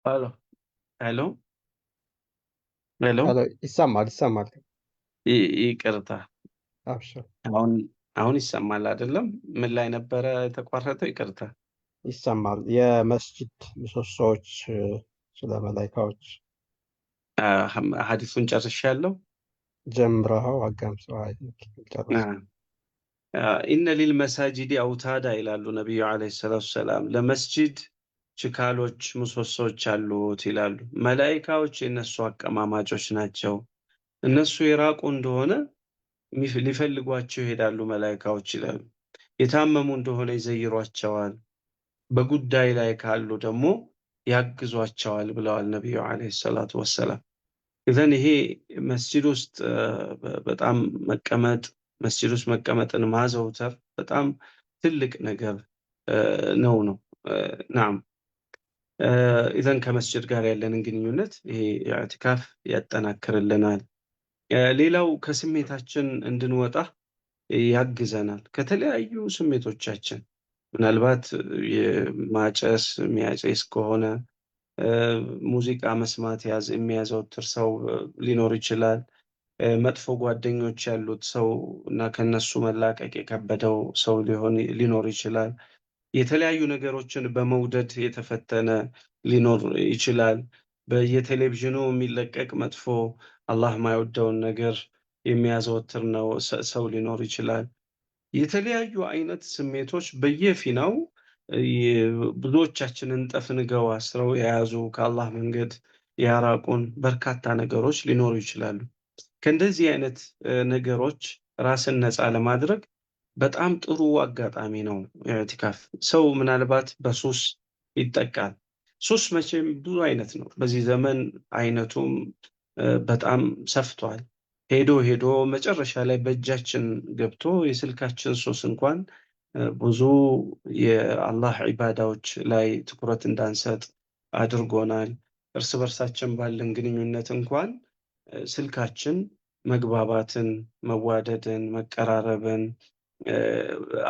አሎ ሄሎ ሄሎ፣ ሄሎ፣ ይሰማል ይሰማል። ይቅርታ። አብሽር። አሁን አሁን ይሰማል አይደለም? ምን ላይ ነበረ የተቋረጠው? ይቅርታ። ይሰማል። የመስጂድ ምሰሶዎች ስለ መላኢካዎች ሀዲሱን ጨርሻለሁ። ጀምረኸው አጋምሰው ጨርስ። ኢነ ሊል መሳጂድ አውታዳ ይላሉ ነቢዩ ዓለይሂ ሰላቱ ሰላም። ለመስጂድ ችካሎች ምሰሶዎች አሉት ይላሉ። መላኢካዎች የእነሱ አቀማማጮች ናቸው። እነሱ የራቁ እንደሆነ ሊፈልጓቸው ይሄዳሉ መላኢካዎች ይላሉ። የታመሙ እንደሆነ ይዘይሯቸዋል፣ በጉዳይ ላይ ካሉ ደግሞ ያግዟቸዋል ብለዋል ነቢዩ ዓለይሂ ሰላቱ ወሰላም። ኢዘን ይሄ መስጂድ ውስጥ በጣም መቀመጥ፣ መስጂድ ውስጥ መቀመጥን ማዘውተር በጣም ትልቅ ነገር ነው። ናም ኢዘን ከመስጂድ ጋር ያለንን ግንኙነት ይሄ ኢዕቲካፍ ያጠናክርልናል። ሌላው ከስሜታችን እንድንወጣ ያግዘናል። ከተለያዩ ስሜቶቻችን ምናልባት ማጨስ የሚያጨስ ከሆነ ሙዚቃ መስማት የሚያዘወትር ሰው ሊኖር ይችላል። መጥፎ ጓደኞች ያሉት ሰው እና ከነሱ መላቀቅ የከበደው ሰው ሊኖር ይችላል። የተለያዩ ነገሮችን በመውደድ የተፈተነ ሊኖር ይችላል። በየቴሌቪዥኑ የሚለቀቅ መጥፎ አላህ ማይወደውን ነገር የሚያዘወትር ነው ሰው ሊኖር ይችላል። የተለያዩ አይነት ስሜቶች በየፊናው ብዙዎቻችንን ጠፍንገው አስረው የያዙ ከአላህ መንገድ ያራቁን በርካታ ነገሮች ሊኖሩ ይችላሉ። ከእንደዚህ አይነት ነገሮች ራስን ነፃ ለማድረግ በጣም ጥሩ አጋጣሚ ነው ኢዕቲካፍ። ሰው ምናልባት በሱስ ይጠቃል። ሱስ መቼም ብዙ አይነት ነው። በዚህ ዘመን አይነቱም በጣም ሰፍቷል። ሄዶ ሄዶ መጨረሻ ላይ በእጃችን ገብቶ የስልካችን ሱስ እንኳን ብዙ የአላህ ዒባዳዎች ላይ ትኩረት እንዳንሰጥ አድርጎናል። እርስ በርሳችን ባለን ግንኙነት እንኳን ስልካችን መግባባትን፣ መዋደድን፣ መቀራረብን፣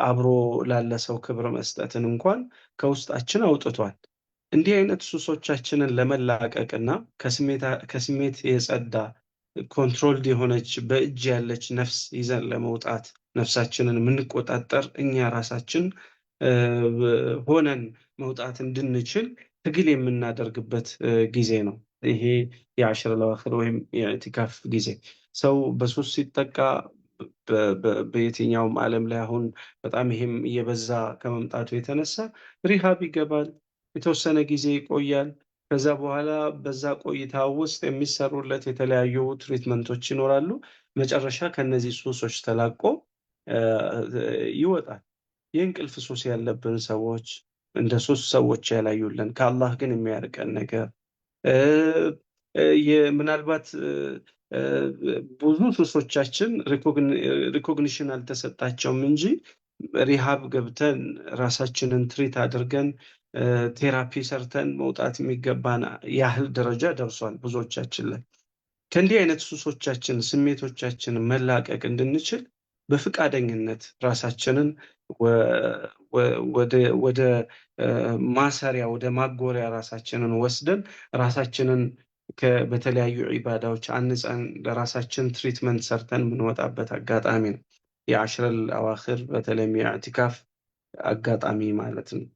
አብሮ ላለ ሰው ክብር መስጠትን እንኳን ከውስጣችን አውጥቷል። እንዲህ አይነት ሱሶቻችንን ለመላቀቅና ከስሜት የጸዳ ኮንትሮልድ የሆነች በእጅ ያለች ነፍስ ይዘን ለመውጣት ነፍሳችንን የምንቆጣጠር እኛ ራሳችን ሆነን መውጣት እንድንችል ትግል የምናደርግበት ጊዜ ነው። ይሄ የአሽር ለዋክር ወይም የኢዕቲካፍ ጊዜ። ሰው በሱስ ሲጠቃ በየትኛውም ዓለም ላይ አሁን በጣም ይሄም እየበዛ ከመምጣቱ የተነሳ ሪሃብ ይገባል፣ የተወሰነ ጊዜ ይቆያል። ከዛ በኋላ በዛ ቆይታ ውስጥ የሚሰሩለት የተለያዩ ትሪትመንቶች ይኖራሉ። መጨረሻ ከነዚህ ሱሶች ተላቆ ይወጣል። የእንቅልፍ ሱስ ያለብን ሰዎች እንደ ሱስ ሰዎች ያላዩልን ከአላህ ግን የሚያርቀን ነገር ምናልባት ብዙ ሱሶቻችን ሪኮግኒሽን አልተሰጣቸውም እንጂ ሪሃብ ገብተን ራሳችንን ትሪት አድርገን ቴራፒ ሰርተን መውጣት የሚገባን ያህል ደረጃ ደርሷል ብዙዎቻችን ላይ። ከእንዲህ አይነት ሱሶቻችን ስሜቶቻችን መላቀቅ እንድንችል በፍቃደኝነት ራሳችንን ወደ ማሰሪያ ወደ ማጎሪያ ራሳችንን ወስደን ራሳችንን በተለያዩ ዒባዳዎች አንጸን ለራሳችን ትሪትመንት ሰርተን የምንወጣበት አጋጣሚ ነው የአሽረል አዋኺር በተለይም የኢዕቲካፍ አጋጣሚ ማለት ነው።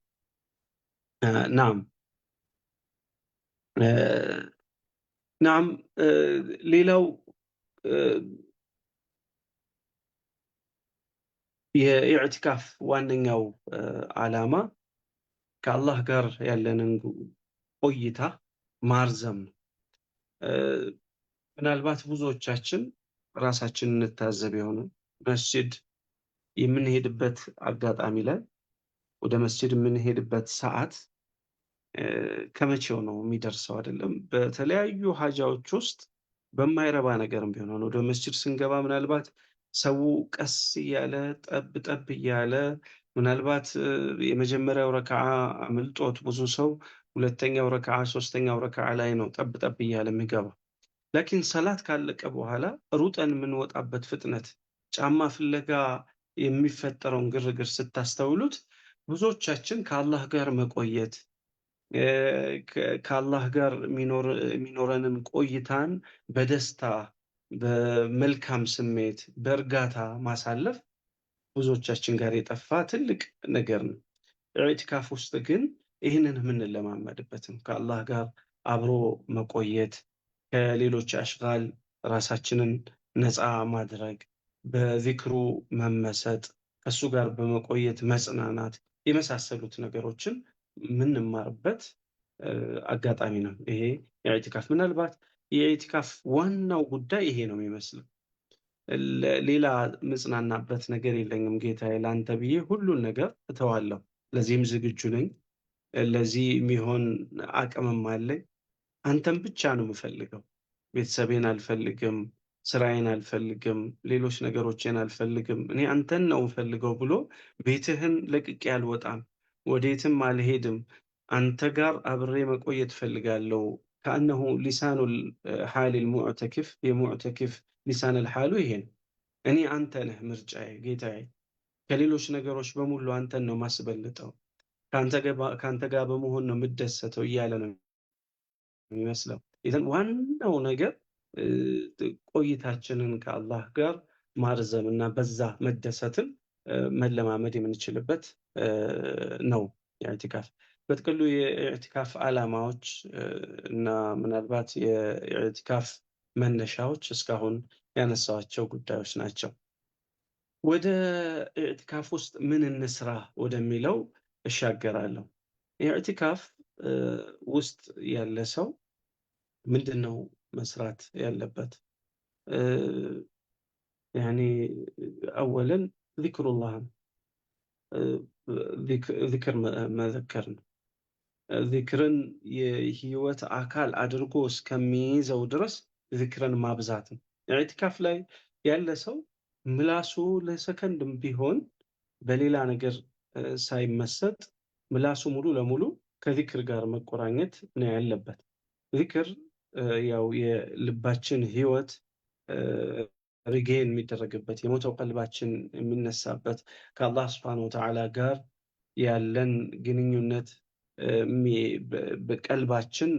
ናም ናም ሌላው የኢዕቲካፍ ዋነኛው ዓላማ ከአላህ ጋር ያለንን ቆይታ ማርዘም ነው። ምናልባት ብዙዎቻችን ራሳችንን እንታዘብ የሆነ መስጂድ የምንሄድበት አጋጣሚ ላይ ወደ መስጂድ የምንሄድበት ሰዓት ከመቼው ነው የሚደርሰው አይደለም። በተለያዩ ሀጃዎች ውስጥ በማይረባ ነገርም ቢሆን አሁን ወደ መስጂድ ስንገባ ምናልባት ሰው ቀስ እያለ ጠብ ጠብ እያለ ምናልባት የመጀመሪያው ረክዓ አምልጦት ብዙ ሰው ሁለተኛው ረክዓ ሶስተኛው ረክዓ ላይ ነው ጠብ ጠብ እያለ የሚገባ። ላኪን ሰላት ካለቀ በኋላ ሩጠን የምንወጣበት ፍጥነት ጫማ ፍለጋ የሚፈጠረውን ግርግር ስታስተውሉት ብዙዎቻችን ከአላህ ጋር መቆየት ከአላህ ጋር የሚኖረንን ቆይታን በደስታ በመልካም ስሜት በእርጋታ ማሳለፍ ብዙዎቻችን ጋር የጠፋ ትልቅ ነገር ነው። ኢዕቲካፍ ውስጥ ግን ይህንን የምንለማመድበትም ከአላህ ጋር አብሮ መቆየት ከሌሎች አሽጋል ራሳችንን ነፃ ማድረግ በዚክሩ መመሰጥ ከእሱ ጋር በመቆየት መጽናናት የመሳሰሉት ነገሮችን የምንማርበት አጋጣሚ ነው። ይሄ የኢዕቲካፍ ምናልባት የኢዕቲካፍ ዋናው ጉዳይ ይሄ ነው የሚመስለው። ሌላ ምጽናናበት ነገር የለኝም ጌታዬ፣ ለአንተ ብዬ ሁሉን ነገር እተዋለሁ፣ ለዚህም ዝግጁ ነኝ፣ ለዚህ የሚሆን አቅምም አለኝ፣ አንተን ብቻ ነው የምፈልገው፣ ቤተሰቤን አልፈልግም፣ ስራዬን አልፈልግም፣ ሌሎች ነገሮችን አልፈልግም፣ እኔ አንተን ነው የምፈልገው ብሎ ቤትህን ለቅቄ አልወጣም፣ ወዴትም አልሄድም፣ አንተ ጋር አብሬ መቆየት ፈልጋለሁ። ከአነሁ ሊሳኑል ሐሊል ሙዕተኪፍ የሙዕተኪፍ ሊሳኑል ሐሉ ይሄ ነው። እኔ አንተ ነህ ምርጫዬ ጌታዬ፣ ከሌሎች ነገሮች በሙሉ አንተን ነው ማስበልጠው፣ ከአንተ ጋር በመሆን ነው የምደሰተው እያለ ነው የሚመስለው። ይዘን ዋናው ነገር ቆይታችንን ከአላህ ጋር ማርዘም እና በዛ መደሰትን መለማመድ የምንችልበት ነው የኢዕቲካፍ። በጥቅሉ የኢዕቲካፍ ዓላማዎች እና ምናልባት የኢዕቲካፍ መነሻዎች እስካሁን ያነሳዋቸው ጉዳዮች ናቸው። ወደ ኢዕቲካፍ ውስጥ ምን እንስራ ወደሚለው እሻገራለሁ። የኢዕቲካፍ ውስጥ ያለ ሰው ምንድን ነው መስራት ያለበት? ያኔ አወለን ዚክሩላህን ዚክር መዘከር ነው። ዚክርን የህይወት አካል አድርጎ እስከሚይዘው ድረስ ዚክርን ማብዛት ነው። ኢዕቲካፍ ላይ ያለ ሰው ምላሱ ለሰከንድም ቢሆን በሌላ ነገር ሳይመሰጥ ምላሱ ሙሉ ለሙሉ ከዚክር ጋር መቆራኘት ነው ያለበት። ዚክር ያው የልባችን ህይወት ሪጌን የሚደረግበት የሞተው ቀልባችን የሚነሳበት ከአላህ ስብሐነሁ ወተዓላ ጋር ያለን ግንኙነት በቀልባችን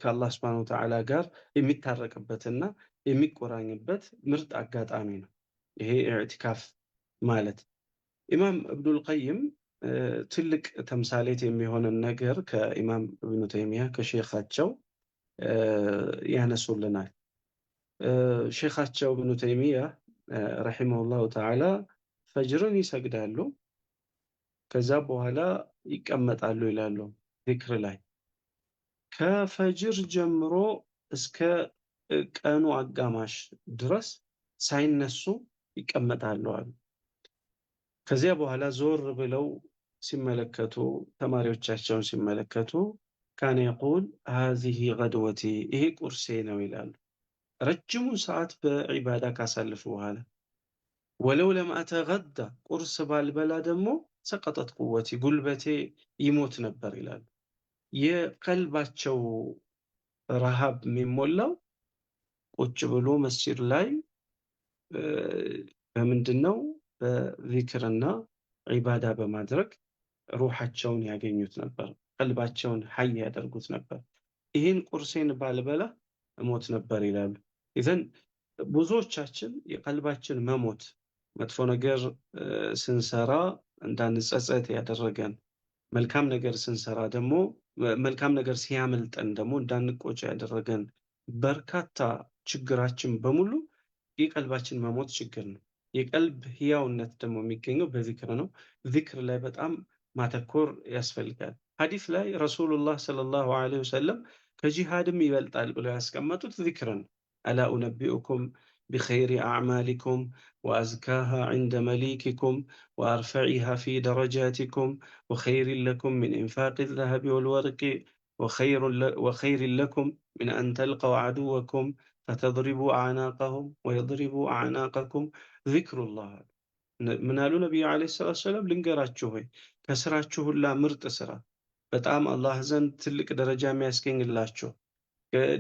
ከአላህ ስብሐነሁ ወተዓላ ጋር የሚታረቅበትና የሚቆራኝበት ምርጥ አጋጣሚ ነው ይሄ ኢዕቲካፍ ማለት። ኢማም እብኑል ቀይም ትልቅ ተምሳሌት የሚሆንን ነገር ከኢማም እብኑ ተይሚያ ከሼኻቸው ያነሱልናል። ሼኻቸው እብኑ ተይሚያ ረሒመሁላሁ ተዓላ ፈጅርን ይሰግዳሉ፣ ከዛ በኋላ ይቀመጣሉ ይላሉ ዚክር ላይ ከፈጅር ጀምሮ እስከ ቀኑ አጋማሽ ድረስ ሳይነሱ ይቀመጣሉ አሉ። ከዚያ በኋላ ዞር ብለው ሲመለከቱ ተማሪዎቻቸውን ሲመለከቱ ካነ የቁል ሃዚሂ ገድወቲ ይሄ ቁርሴ ነው ይላሉ። ረጅሙን ሰዓት በዒባዳ ካሳልፉ በኋላ ወለው ለም አተገዳ ቁርስ ባልበላ ደግሞ ሰቀጠት ቁወቲ ጉልበቴ ይሞት ነበር ይላሉ። የቀልባቸው ረሃብ የሚሞላው ቁጭ ብሎ መስጂድ ላይ በምንድን ነው? በዚክርና ዒባዳ በማድረግ ሩሓቸውን ያገኙት ነበር፣ ቀልባቸውን ሐይ ያደርጉት ነበር። ይህን ቁርሴን ባልበላ እሞት ነበር ይላሉ። ይዘን ብዙዎቻችን የቀልባችን መሞት መጥፎ ነገር ስንሰራ እንዳንጸጸት ያደረገን፣ መልካም ነገር ስንሰራ ደግሞ መልካም ነገር ሲያመልጠን ደግሞ እንዳንቆጭ ያደረገን በርካታ ችግራችን በሙሉ የቀልባችን መሞት ችግር ነው። የቀልብ ህያውነት ደግሞ የሚገኘው በዚክር ነው። ዚክር ላይ በጣም ማተኮር ያስፈልጋል። ሐዲስ ላይ ረሱሉላህ ሰለላሁ ዐለይሂ ወሰለም ከጂሃድም ይበልጣል ብለው ያስቀመጡት ዚክር ነው። አላ ኡነቢኡኩም بخير أعمالكم وأزكاها عند مليككم وأرفعها في درجاتكم وخير لكم من إنفاق الذهب والورق وخير لكم من أن تلقوا عدوكم فتضربوا أعناقهم ويضربوا أعناقكم ذكر الله ምን አሉ ነቢዩ ዓለይሂ ሰላቱ ወሰላም? ልንገራችሁ ሆይ ከስራችሁ ሁላ ምርጥ ስራ በጣም አላህ ዘንድ ትልቅ ደረጃ የሚያስገኝላችሁ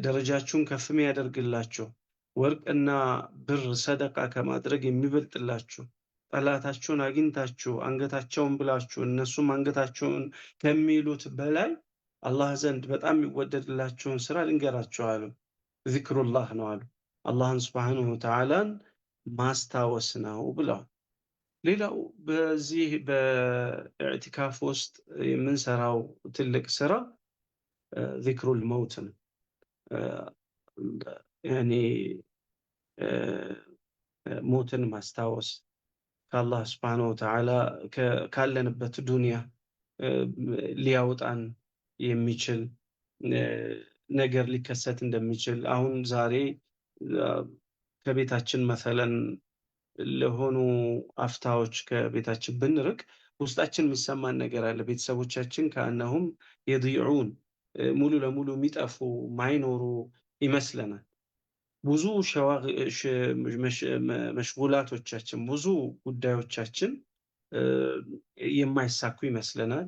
ደረጃችሁን ከፍ የሚያደርግላችሁ ወርቅና ብር ሰደቃ ከማድረግ የሚበልጥላችሁ ጠላታችሁን አግኝታችሁ አንገታቸውን ብላችሁ እነሱም አንገታችሁን ከሚሉት በላይ አላህ ዘንድ በጣም የሚወደድላችሁን ስራ ልንገራችሁ አሉ። ዚክሩላህ ነው አሉ። አላህን ሱብሓነሁ ወተዓላን ማስታወስ ነው ብለዋል። ሌላው በዚህ በኢዕቲካፍ ውስጥ የምንሰራው ትልቅ ስራ ዚክሩል መውት ነው። ያኔ ሞትን ማስታወስ ከአላህ ስብሓነሁ ወተዓላ ካለንበት ዱንያ ሊያውጣን የሚችል ነገር ሊከሰት እንደሚችል አሁን ዛሬ ከቤታችን መሰለን ለሆኑ አፍታዎች ከቤታችን ብንርቅ ውስጣችን የሚሰማን ነገር አለ። ቤተሰቦቻችን ከአነሁም የድዑን ሙሉ ለሙሉ የሚጠፉ ማይኖሩ ይመስለናል። ብዙ መሽጉላቶቻችን ብዙ ጉዳዮቻችን የማይሳኩ ይመስለናል።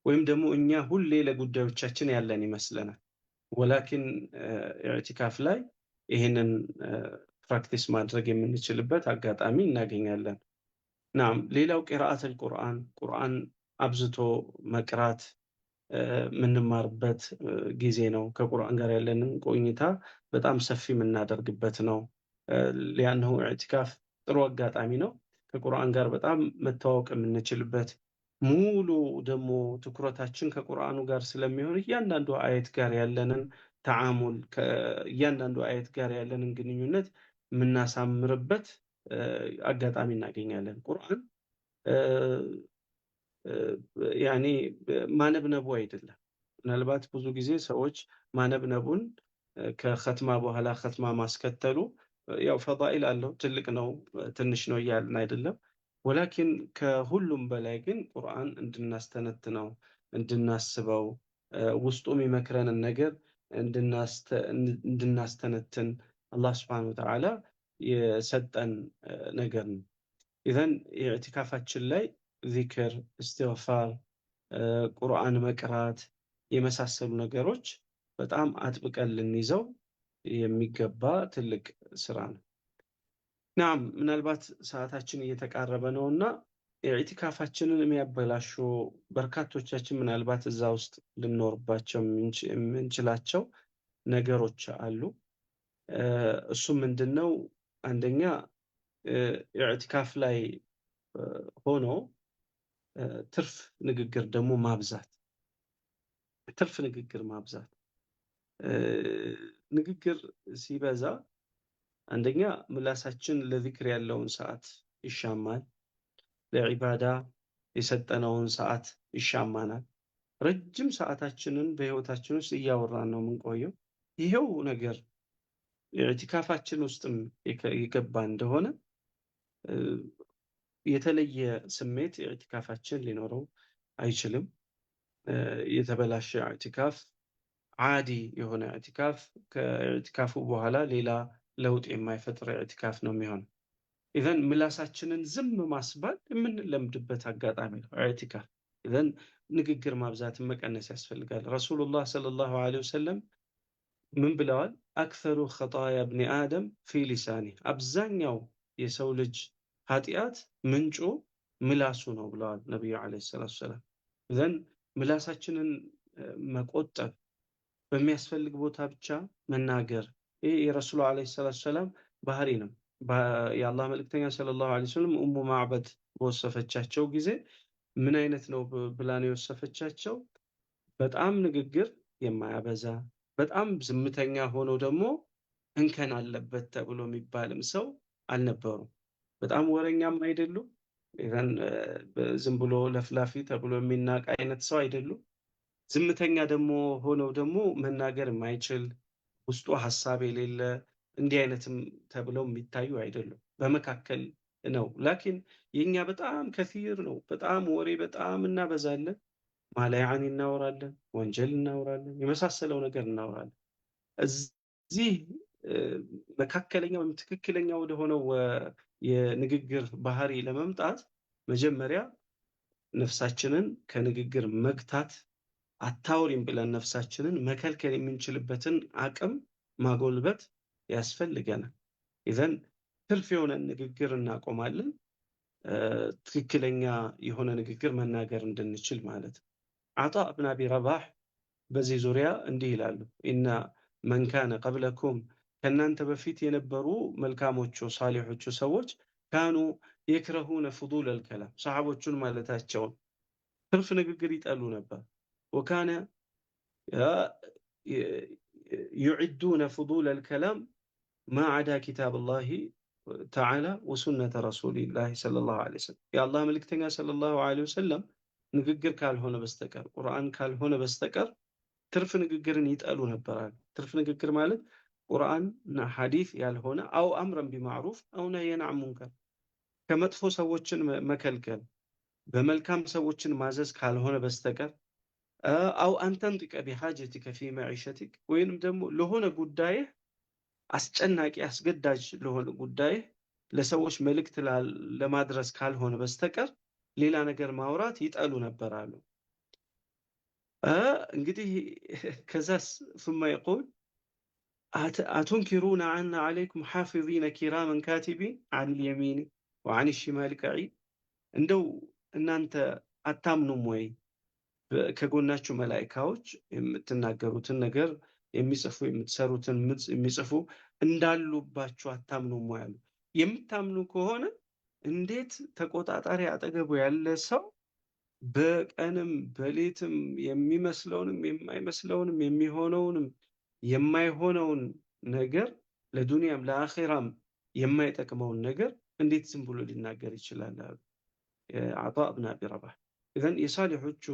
ወይም ደግሞ እኛ ሁሌ ለጉዳዮቻችን ያለን ይመስለናል። ወላኪን ኢዕቲካፍ ላይ ይህንን ፕራክቲስ ማድረግ የምንችልበት አጋጣሚ እናገኛለን። ናም ሌላው ቂራአተል ቁርአን ቁርአን አብዝቶ መቅራት የምንማርበት ጊዜ ነው። ከቁርአን ጋር ያለንን ቆይታ በጣም ሰፊ የምናደርግበት ነው። ሊያነሁ ኢዕቲካፍ ጥሩ አጋጣሚ ነው። ከቁርአን ጋር በጣም መተዋወቅ የምንችልበት ሙሉ ደግሞ ትኩረታችን ከቁርአኑ ጋር ስለሚሆን እያንዳንዱ አየት ጋር ያለንን ተዓሙል ከእያንዳንዱ አየት ጋር ያለንን ግንኙነት የምናሳምርበት አጋጣሚ እናገኛለን። ቁርአን ያኔ ማነብነቡ አይደለም። ምናልባት ብዙ ጊዜ ሰዎች ማነብነቡን ከኸትማ በኋላ ኸትማ ማስከተሉ ያው ፈዳኢል አለው፣ ትልቅ ነው ትንሽ ነው እያልን አይደለም። ወላኪን ከሁሉም በላይ ግን ቁርአን እንድናስተነትነው እንድናስበው ውስጡ የሚመክረንን ነገር እንድናስተነትን አላህ ስብሐነሁ ወተዓላ የሰጠን ነገር ነው። ኢዘን የኢዕቲካፋችን ላይ ዚክር፣ እስትግፋር፣ ቁርአን መቅራት የመሳሰሉ ነገሮች በጣም አጥብቀን ልንይዘው የሚገባ ትልቅ ስራ ነው። ናም ምናልባት ሰዓታችን እየተቃረበ ነውና ኢዕቲካፋችንን የሚያበላሹ በርካቶቻችን ምናልባት እዛ ውስጥ ልንኖርባቸው የምንችላቸው ነገሮች አሉ። እሱ ምንድነው? አንደኛ ኢዕቲካፍ ላይ ሆኖ ትርፍ ንግግር ደግሞ ማብዛት። ትርፍ ንግግር ማብዛት ንግግር ሲበዛ አንደኛ ምላሳችን ለዚክር ያለውን ሰዓት ይሻማል፣ ለዒባዳ የሰጠነውን ሰዓት ይሻማናል። ረጅም ሰዓታችንን በህይወታችን ውስጥ እያወራን ነው የምንቆየው። ይሄው ነገር ኢዕቲካፋችን ውስጥም የገባ እንደሆነ የተለየ ስሜት ኢዕቲካፋችን ሊኖረው አይችልም። የተበላሸ ኢዕቲካፍ ዓዲ የሆነ ኢዕቲካፍ ከኢዕቲካፉ በኋላ ሌላ ለውጥ የማይፈጥር ኢዕቲካፍ ነው የሚሆነው። ኢዘን ምላሳችንን ዝም ማስባል የምንለምድበት አጋጣሚ ነው ኢዕቲካፍ። ኢዘን ንግግር ማብዛትን መቀነስ ያስፈልጋል። ረሱሉላህ ሰለላሁ ዐለይሂ ወሰለም ምን ብለዋል? አክሰሩ ኸጣያ ብኒ አደም ፊ ሊሳኒ፣ አብዛኛው የሰው ልጅ ኃጢአት ምንጩ ምላሱ ነው ብለዋል ነቢዩ ዐለይሂ ሰላቱ ወሰላም። ኢዘን ምላሳችንን መቆጠብ፣ በሚያስፈልግ ቦታ ብቻ መናገር፣ ይህ የረሱሉ ዐለይሂ ሰላቱ ወሰላም ባህሪ ነው። የአላህ መልእክተኛ ሰለላሁ ዐለይሂ ወሰለም ኡሙ ማዕበድ በወሰፈቻቸው ጊዜ ምን አይነት ነው ብላ ነው የወሰፈቻቸው? በጣም ንግግር የማያበዛ በጣም ዝምተኛ ሆኖ ደግሞ እንከን አለበት ተብሎ የሚባልም ሰው አልነበሩም። በጣም ወረኛም አይደሉም። ኢዘን ዝም ብሎ ለፍላፊ ተብሎ የሚናቅ አይነት ሰው አይደሉም። ዝምተኛ ደግሞ ሆነው ደግሞ መናገር የማይችል ውስጡ ሐሳብ የሌለ እንዲህ አይነትም ተብለው የሚታዩ አይደሉም። በመካከል ነው። ላኪን የኛ በጣም ከፊር ነው። በጣም ወሬ በጣም እናበዛለን። ማላያኒ እናወራለን፣ ወንጀል እናወራለን፣ የመሳሰለው ነገር እናወራለን። እዚህ መካከለኛ ወይም ትክክለኛ ወደሆነው የንግግር ባህሪ ለመምጣት መጀመሪያ ነፍሳችንን ከንግግር መግታት፣ አታውሪም ብለን ነፍሳችንን መከልከል የምንችልበትን አቅም ማጎልበት ያስፈልገናል። ኢዘን ትርፍ የሆነ ንግግር እናቆማለን፣ ትክክለኛ የሆነ ንግግር መናገር እንድንችል ማለት ነው። አጣ ብን አቢ ረባህ በዚህ ዙሪያ እንዲህ ይላሉ። ኢና መን ካነ ቀብለኩም ከእናንተ በፊት የነበሩ መልካሞቹ ሳሊሖቹ ሰዎች ካኑ የክረሁነ ፍዱል አልከላም፣ ሰሓቦቹን ማለታቸውን ትርፍ ንግግር ይጠሉ ነበር። ወካነ ዩዕዱነ ፍዱል አልከላም ማ ዓዳ ኪታብላሂ ተዓላ ወሱነተ ረሱሊላሂ ሰለላሁ ዐለይሂ ወሰለም፣ የአላህ መልእክተኛ ሰለላሁ ዐለይሂ ወሰለም ንግግር ካልሆነ በስተቀር ቁርአን ካልሆነ በስተቀር ትርፍ ንግግርን ይጠሉ ነበራል። ትርፍ ንግግር ማለት ቁርአንና ሐዲስ ያልሆነ አው አምረን ቢማዕሩፍ አው ነህየን ዐን ሙንከር፣ ከመጥፎ ሰዎችን መከልከል በመልካም ሰዎችን ማዘዝ ካልሆነ በስተቀር አው አንተንጢቀ ቢሓጀቲከ ፊ መዒሸቲክ፣ ወይንም ደግሞ ለሆነ ጉዳይህ አስጨናቂ አስገዳጅ ለሆነ ጉዳይህ ለሰዎች መልእክት ለማድረስ ካልሆነ በስተቀር ሌላ ነገር ማውራት ይጠሉ ነበር አሉ። እንግዲህ ከዛስ ثم يقول አቱንኪሩነ አና ዐለይኩም ሓፊዚነ ኪራመን ካቲቢን ዐን ልየሚን ወዐን ሽማል ቀዒድ፣ እንደው እናንተ አታምኑም ወይ ከጎናችሁ መላኢካዎች የምትናገሩትን ነገር የሚጽፉ የምትሰሩትን የሚጽፉ እንዳሉባችሁ አታምኑም ወይ አሉ። የምታምኑ ከሆነ እንዴት ተቆጣጣሪ አጠገቡ ያለ ሰው በቀንም በሌትም የሚመስለውንም የማይመስለውንም የሚሆነውንም የማይሆነውን ነገር ለዱንያም ለአኺራም የማይጠቅመውን ነገር እንዴት ዝም ብሎ ሊናገር ይችላል አሉ አጣ ብን አቢ ረባህ። ኢዘን የሳሊሖቹ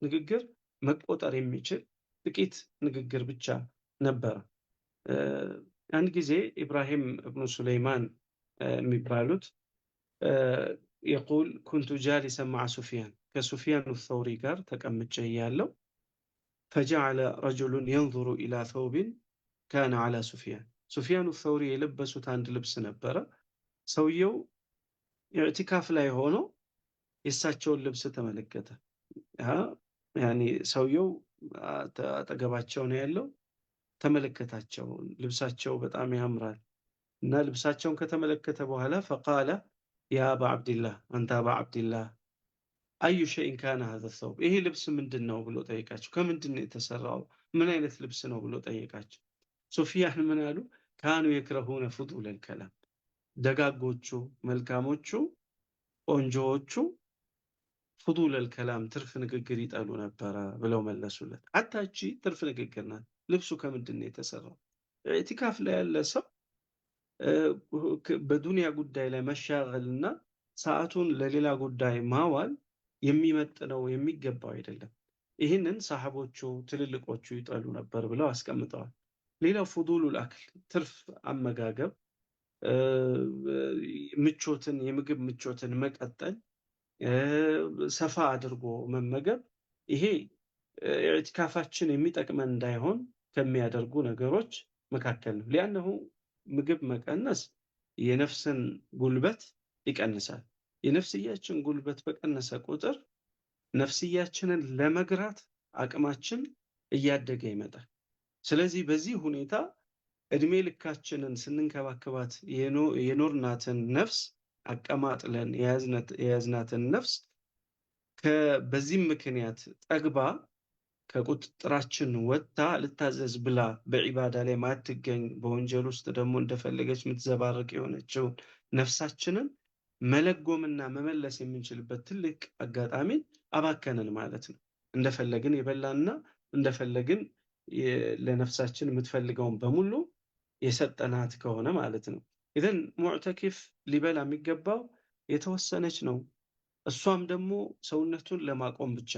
ንግግር መቆጠር የሚችል ጥቂት ንግግር ብቻ ነበረ። አንድ ጊዜ ኢብራሂም እብኑ ሱለይማን የሚባሉት የቁል ኩንቱ ጃሊሰን መዓ ሱፊያን፣ ከሱፊያን ተውሪ ጋር ተቀምጬ ያለው ፈጀዐለ ረጁሉን የንዙሩ ኢላ ተውቢን ካነ ዐላ ሱፊያን፣ ሱፊያኑ ተውሪ የለበሱት አንድ ልብስ ነበረ። ሰውየው ኢዕቲካፍ ላይ ሆኖ የእሳቸውን ልብስ ተመለከተ። ያኒ ሰውየው አጠገባቸው ነው ያለው፣ ተመለከታቸው። ልብሳቸው በጣም ያምራል እና ልብሳቸውን ከተመለከተ በኋላ ፈቃለ ያ አባ ዓብድላህ፣ አንተ አባ ዓብድላህ አዩ ሸይን ካነ ሀዘ ሰውብ፣ ይሄ ልብስ ምንድን ነው ብሎ ጠየቃቸው። ከምንድን ነው የተሰራው? ምን አይነት ልብስ ነው ብሎ ጠየቃቸው። ሱፊያን ምን አሉ? ካኑ የክረሁነ ፍዱለል ከላም፣ ደጋጎቹ መልካሞቹ ቆንጆዎቹ ፍዱለል ከላም ትርፍ ንግግር ይጠሉ ነበረ ብለው መለሱለት። አታቺ ትርፍ ንግግር ናት። ልብሱ ከምንድን ነው የተሰራው? ኢዕቲካፍ ላይ ያለ ሰው በዱንያ ጉዳይ ላይ መሻገልና ሰዓቱን ለሌላ ጉዳይ ማዋል የሚመጥነው የሚገባው አይደለም። ይህንን ሰሃቦቹ ትልልቆቹ ይጠሉ ነበር ብለው አስቀምጠዋል። ሌላው ፉዱሉል አክል፣ ትርፍ አመጋገብ፣ ምቾትን የምግብ ምቾትን መቀጠል፣ ሰፋ አድርጎ መመገብ፣ ይሄ ኢዕቲካፋችን የሚጠቅመን እንዳይሆን ከሚያደርጉ ነገሮች መካከል ነው። ሊአነሁ ምግብ መቀነስ የነፍስን ጉልበት ይቀንሳል። የነፍስያችን ጉልበት በቀነሰ ቁጥር ነፍስያችንን ለመግራት አቅማችን እያደገ ይመጣል። ስለዚህ በዚህ ሁኔታ እድሜ ልካችንን ስንንከባከባት የኖርናትን ነፍስ አቀማጥለን የያዝናትን ነፍስ በዚህም ምክንያት ጠግባ ከቁጥጥራችን ወጥታ ልታዘዝ ብላ በዒባዳ ላይ ማትገኝ በወንጀል ውስጥ ደግሞ እንደፈለገች የምትዘባረቅ የሆነችውን ነፍሳችንን መለጎምና መመለስ የምንችልበት ትልቅ አጋጣሚ አባከንን ማለት ነው። እንደፈለግን የበላንና እንደፈለግን ለነፍሳችን የምትፈልገውን በሙሉ የሰጠናት ከሆነ ማለት ነው። ኢዘን ሙዕተኪፍ ሊበላ የሚገባው የተወሰነች ነው። እሷም ደግሞ ሰውነቱን ለማቆም ብቻ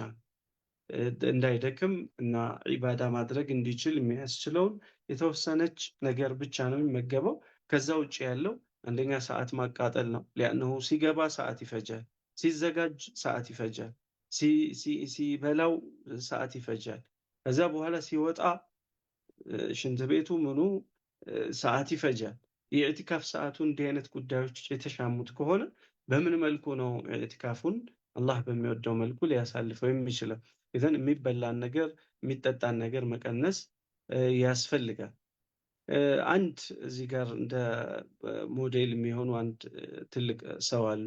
እንዳይደክም እና ዒባዳ ማድረግ እንዲችል የሚያስችለውን የተወሰነች ነገር ብቻ ነው የሚመገበው። ከዛ ውጭ ያለው አንደኛ ሰዓት ማቃጠል ነው። ሊያንሁ ሲገባ ሰዓት ይፈጃል፣ ሲዘጋጅ ሰዓት ይፈጃል፣ ሲበላው ሰዓት ይፈጃል። ከዛ በኋላ ሲወጣ ሽንት ቤቱ ምኑ ሰዓት ይፈጃል። የኢዕቲካፍ ሰዓቱ እንዲህ አይነት ጉዳዮች የተሻሙት ከሆነ በምን መልኩ ነው ኢዕቲካፉን አላህ በሚወደው መልኩ ሊያሳልፈው የሚችለው? ኢዘን የሚበላን ነገር የሚጠጣን ነገር መቀነስ ያስፈልጋል። አንድ እዚህ ጋር እንደ ሞዴል የሚሆኑ አንድ ትልቅ ሰው አሉ።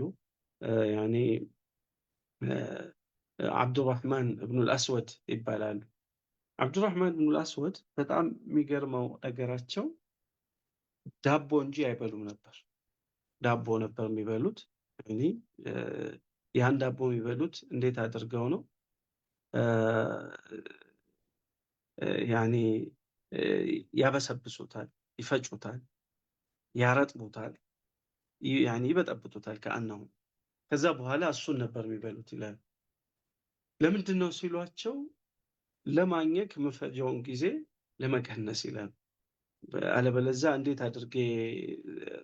ያኔ አብዱራህማን እብኑል አስወድ ይባላሉ። አብዱራህማን እብኑል አስወድ በጣም የሚገርመው ነገራቸው ዳቦ እንጂ አይበሉም ነበር። ዳቦ ነበር የሚበሉት። ያን ዳቦ የሚበሉት እንዴት አድርገው ነው? ያኔ ያበሰብሱታል፣ ይፈጩታል፣ ያረጥቡታል፣ ያኔ ይበጠብጡታል ከአናሁ። ከዛ በኋላ እሱን ነበር የሚበሉት ይላል። ለምንድን ነው ሲሏቸው ለማግኘት የምፈጀውን ጊዜ ለመቀነስ ይላል። አለበለዛ እንዴት አድርጌ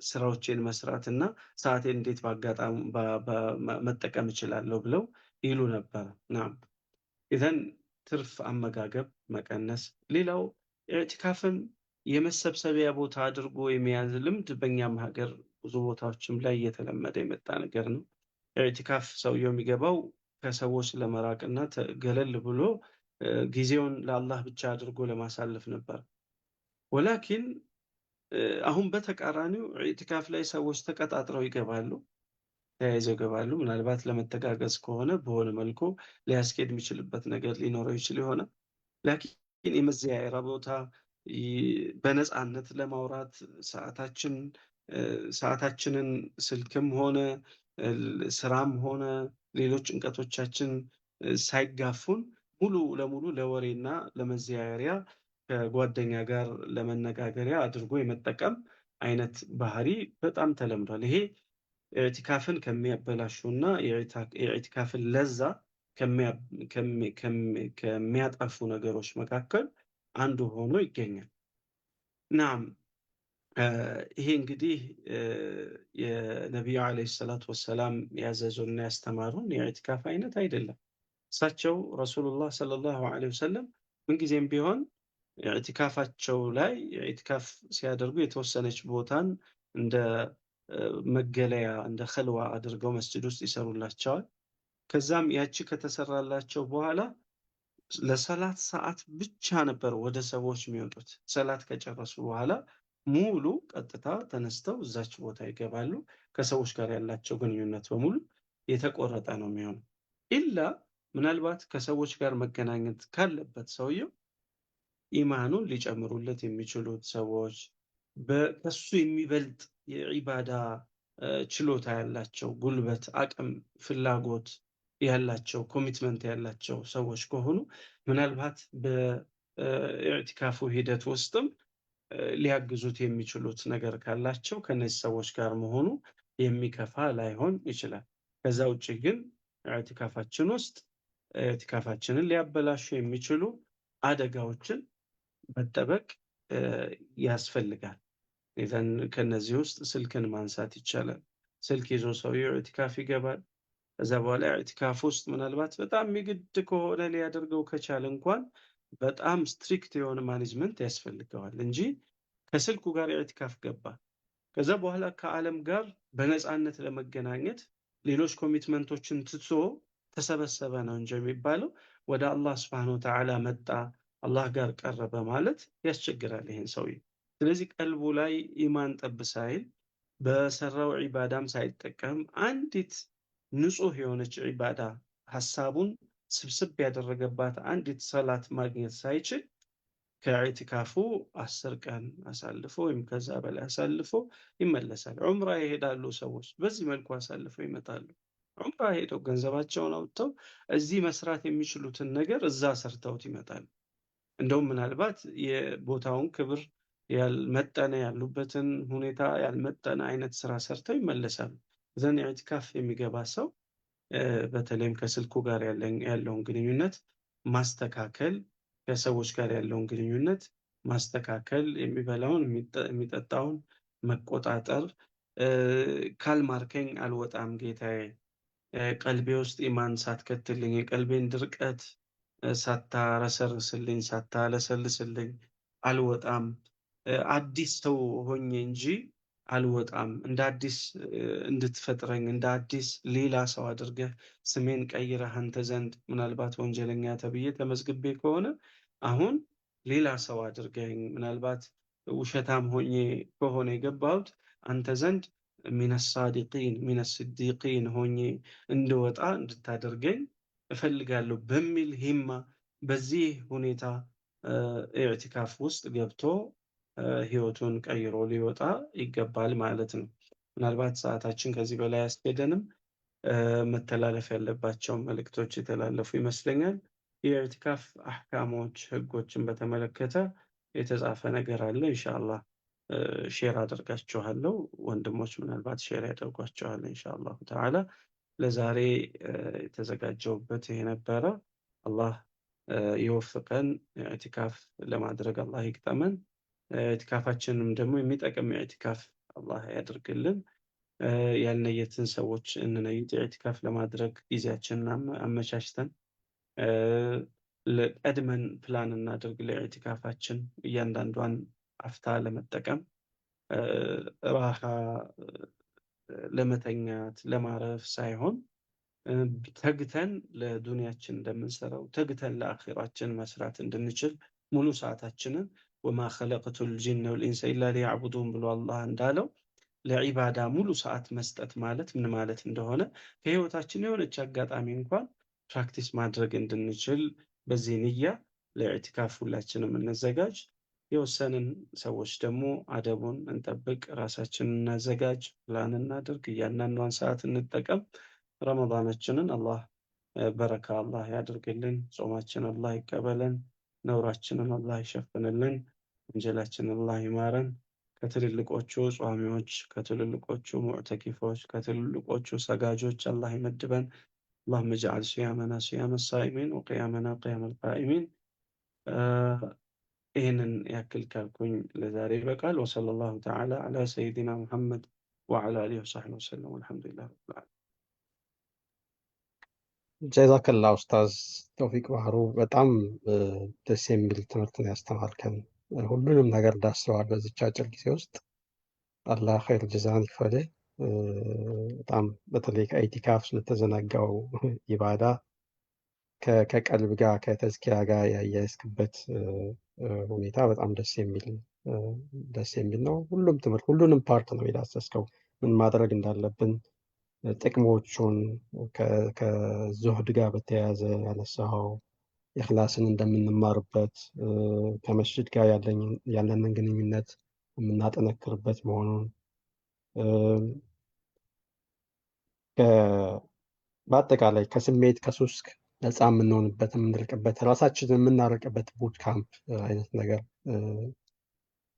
ስራዎቼን መስራትና ሰዓቴን እንዴት በአጋጣሚ መጠቀም እችላለሁ ብለው ይሉ ነበር። ናም ኢዘን ትርፍ አመጋገብ መቀነስ። ሌላው ኢዕቲካፍን የመሰብሰቢያ ቦታ አድርጎ የመያዝ ልምድ በእኛም ሀገር ብዙ ቦታዎችም ላይ እየተለመደ የመጣ ነገር ነው። ኢዕቲካፍ ሰውየው የሚገባው ከሰዎች ለመራቅና ገለል ብሎ ጊዜውን ለአላህ ብቻ አድርጎ ለማሳለፍ ነበር። ወላኪን አሁን በተቃራኒው ኢዕቲካፍ ላይ ሰዎች ተቀጣጥረው ይገባሉ፣ ተያይዘው ይገባሉ። ምናልባት ለመተጋገዝ ከሆነ በሆነ መልኩ ሊያስኬድ የሚችልበት ነገር ሊኖረው ይችል ይሆናል። ላኪን የመዘያየራ ቦታ በነፃነት ለማውራት ሰዓታችንን ስልክም ሆነ ስራም ሆነ ሌሎች ጭንቀቶቻችን ሳይጋፉን ሙሉ ለሙሉ ለወሬና ለመዘያየሪያ ከጓደኛ ጋር ለመነጋገሪያ አድርጎ የመጠቀም አይነት ባህሪ በጣም ተለምዷል። ይሄ ኢዕቲካፍን ከሚያበላሹና የኢዕቲካፍን ለዛ ከሚያጠፉ ነገሮች መካከል አንዱ ሆኖ ይገኛል። ናም ይሄ እንግዲህ የነቢዩ ዓለይሂ ሰላቱ ወሰላም ያዘዙና ያስተማሩን የኢዕቲካፍ አይነት አይደለም። እሳቸው ረሱሉላህ ሰለላሁ ዐለይሂ ወሰለም ምንጊዜም ቢሆን ኢዕቲካፋቸው ላይ ኢዕቲካፍ ሲያደርጉ የተወሰነች ቦታን እንደ መገለያ እንደ ኸልዋ አድርገው መስጂድ ውስጥ ይሰሩላቸዋል። ከዛም ያቺ ከተሰራላቸው በኋላ ለሰላት ሰዓት ብቻ ነበር ወደ ሰዎች የሚወጡት። ሰላት ከጨረሱ በኋላ ሙሉ ቀጥታ ተነስተው እዛች ቦታ ይገባሉ። ከሰዎች ጋር ያላቸው ግንኙነት በሙሉ የተቆረጠ ነው የሚሆነው። ኢላ ምናልባት ከሰዎች ጋር መገናኘት ካለበት ሰውየው ኢማኑን ሊጨምሩለት የሚችሉት ሰዎች፣ ከሱ የሚበልጥ የዒባዳ ችሎታ ያላቸው፣ ጉልበት፣ አቅም፣ ፍላጎት ያላቸው፣ ኮሚትመንት ያላቸው ሰዎች ከሆኑ ምናልባት በኢዕቲካፉ ሂደት ውስጥም ሊያግዙት የሚችሉት ነገር ካላቸው ከነዚህ ሰዎች ጋር መሆኑ የሚከፋ ላይሆን ይችላል። ከዛ ውጭ ግን ኢዕቲካፋችን ውስጥ ኢዕቲካፋችንን ሊያበላሹ የሚችሉ አደጋዎችን መጠበቅ ያስፈልጋል። ኢዘን ከነዚህ ውስጥ ስልክን ማንሳት ይቻላል። ስልክ ይዞ ሰውየው ኢዕቲካፍ ይገባል። ከዛ በኋላ ኢዕቲካፍ ውስጥ ምናልባት በጣም የግድ ከሆነ ሊያደርገው ከቻለ እንኳን በጣም ስትሪክት የሆነ ማኔጅመንት ያስፈልገዋል እንጂ ከስልኩ ጋር ኢዕቲካፍ ገባ፣ ከዛ በኋላ ከዓለም ጋር በነፃነት ለመገናኘት ሌሎች ኮሚትመንቶችን ትቶ ተሰበሰበ ነው እንጂ የሚባለው ወደ አላህ ሱብሓነሁ ወተዓላ መጣ፣ አላህ ጋር ቀረበ ማለት ያስቸግራል ይሄን ሰውዬ። ስለዚህ ቀልቡ ላይ ኢማን ጠብ ሳይል በሰራው ዒባዳም ሳይጠቀም አንዲት ንጹህ የሆነች ዒባዳ ሐሳቡን ስብስብ ያደረገባት አንዲት ሰላት ማግኘት ሳይችል ከኢዕቲካፉ 10 ቀን አሳልፎ ወይም ከዛ በላይ አሳልፎ ይመለሳል። ዑምራ ይሄዳሉ ሰዎች፣ በዚህ መልኩ አሳልፈው ይመጣሉ። ዑምራ ሄደው ገንዘባቸውን አውጥተው እዚህ መስራት የሚችሉትን ነገር እዛ ሰርተውት ይመጣሉ። እንደውም ምናልባት የቦታውን ክብር ያልመጠነ፣ ያሉበትን ሁኔታ ያልመጠነ አይነት ስራ ሰርተው ይመለሳሉ። ዘን ኢዕቲካፍ የሚገባ ሰው በተለይም ከስልኩ ጋር ያለውን ግንኙነት ማስተካከል፣ ከሰዎች ጋር ያለውን ግንኙነት ማስተካከል፣ የሚበላውን የሚጠጣውን መቆጣጠር። ካልማርከኝ አልወጣም ጌታዬ፣ ቀልቤ ውስጥ ኢማን ሳትከትልኝ፣ የቀልቤን ድርቀት ሳታረሰርስልኝ፣ ሳታለሰልስልኝ አልወጣም። አዲስ ሰው ሆኜ እንጂ አልወጣም። እንደ አዲስ እንድትፈጥረኝ፣ እንደ አዲስ ሌላ ሰው አድርገህ ስሜን ቀይረህ አንተ ዘንድ ምናልባት ወንጀለኛ ተብዬ ተመዝግቤ ከሆነ አሁን ሌላ ሰው አድርገኝ፣ ምናልባት ውሸታም ሆኜ ከሆነ የገባሁት አንተ ዘንድ ሚነ ሳዲቂን ሚነ ስዲቂን ሆኜ እንድወጣ እንድታደርገኝ እፈልጋለሁ በሚል ሂማ በዚህ ሁኔታ ኢዕቲካፍ ውስጥ ገብቶ ህይወቱን ቀይሮ ሊወጣ ይገባል ማለት ነው። ምናልባት ሰዓታችን ከዚህ በላይ አያስኬደንም። መተላለፍ ያለባቸው መልእክቶች የተላለፉ ይመስለኛል። የኢዕቲካፍ አሕካሞች፣ ህጎችን በተመለከተ የተጻፈ ነገር አለ። ኢንሻአላህ ሼር አደርጋችኋለሁ። ወንድሞች ምናልባት ሼር ያደርጓችኋል ኢንሻአላሁ ተዓላ። ለዛሬ የተዘጋጀውበት ይሄ ነበረ። አላህ ይወፍቀን፣ ኢዕቲካፍ ለማድረግ አላህ ይግጠመን። ኢዕቲካፋችንም ደግሞ የሚጠቅም ኢዕቲካፍ አላህ ያድርግልን። ያልነየትን ሰዎች እንነይት። ኢዕቲካፍ ለማድረግ ጊዜያችንን አመቻችተን ቀድመን ፕላን እናድርግ። ለኢዕቲካፋችን እያንዳንዷን አፍታ ለመጠቀም ራሃ ለመተኛት ለማረፍ ሳይሆን ተግተን ለዱንያችን እንደምንሰራው ተግተን ለአኺራችን መስራት እንድንችል ሙሉ ሰዓታችንን ወማ ኸለቅቱል ጂነ ወልኢንሰ ኢላ ሊያዕቡዱን ብሎ አላህ እንዳለው ለዒባዳ ሙሉ ሰዓት መስጠት ማለት ምን ማለት እንደሆነ ከህይወታችን የሆነች አጋጣሚ እንኳን ፕራክቲስ ማድረግ እንድንችል በዚህ ንያ ለኢዕቲካፍ ሁላችንም እንዘጋጅ። የወሰንን ሰዎች ደግሞ አደቡን እንጠብቅ፣ ራሳችንን እናዘጋጅ፣ ፕላን እናድርግ፣ እያንዳንዷን ሰዓት እንጠቀም። ረመዳናችንን አላህ በረካ አላህ ያድርግልን። ጾማችን አላህ ይቀበለን። ነውራችንን አላህ ይሸፍንልን። ወንጀላችንን አላህ ይማረን። ከትልልቆቹ ጿሚዎች፣ ከትልልቆቹ ሙዕተኪፎች፣ ከትልልቆቹ ሰጋጆች አላህ ይመድበን። اللهم اجعل صيامنا صيام الصائمين وقيامنا قيام القائمين. ይህንን ያክል ካልኩኝ ለዛሬ ይበቃል። ወሰለላሁ ተዓላ ዐላ ሰይዲና ሙሐመድ ወዐላ አሊሂ ወሰሕቢሂ ወሰለም። ወልሐምዱሊላህ ረቢል ዓለሚን። ጀዛከላ ኡስታዝ ተውፊቅ ባህሩ፣ በጣም ደስ የሚል ትምህርት ነው ያስተማርከን። ሁሉንም ነገር ዳስሰዋል በዚች አጭር ጊዜ ውስጥ። አላህ ኸይር ጀዛን ይክፈልህ። በጣም በተለይ ከኢዕቲካፍ ስለተዘናጋው ኢባዳ ከቀልብ ጋር ከተዝኪያ ጋር ያያያዝክበት ሁኔታ በጣም ደስ የሚል ነው። ሁሉም ትምህርት ሁሉንም ፓርት ነው የዳሰስከው። ምን ማድረግ እንዳለብን ጥቅሞቹን፣ ከዙህድ ጋር በተያያዘ ያነሳኸው ኢኽላስን እንደምንማርበት፣ ከመስጂድ ጋር ያለንን ግንኙነት የምናጠነክርበት መሆኑን፣ በአጠቃላይ ከስሜት ከሱስ ነፃ የምንሆንበት የምንርቅበት፣ ራሳችንን የምናርቅበት ቡት ካምፕ አይነት ነገር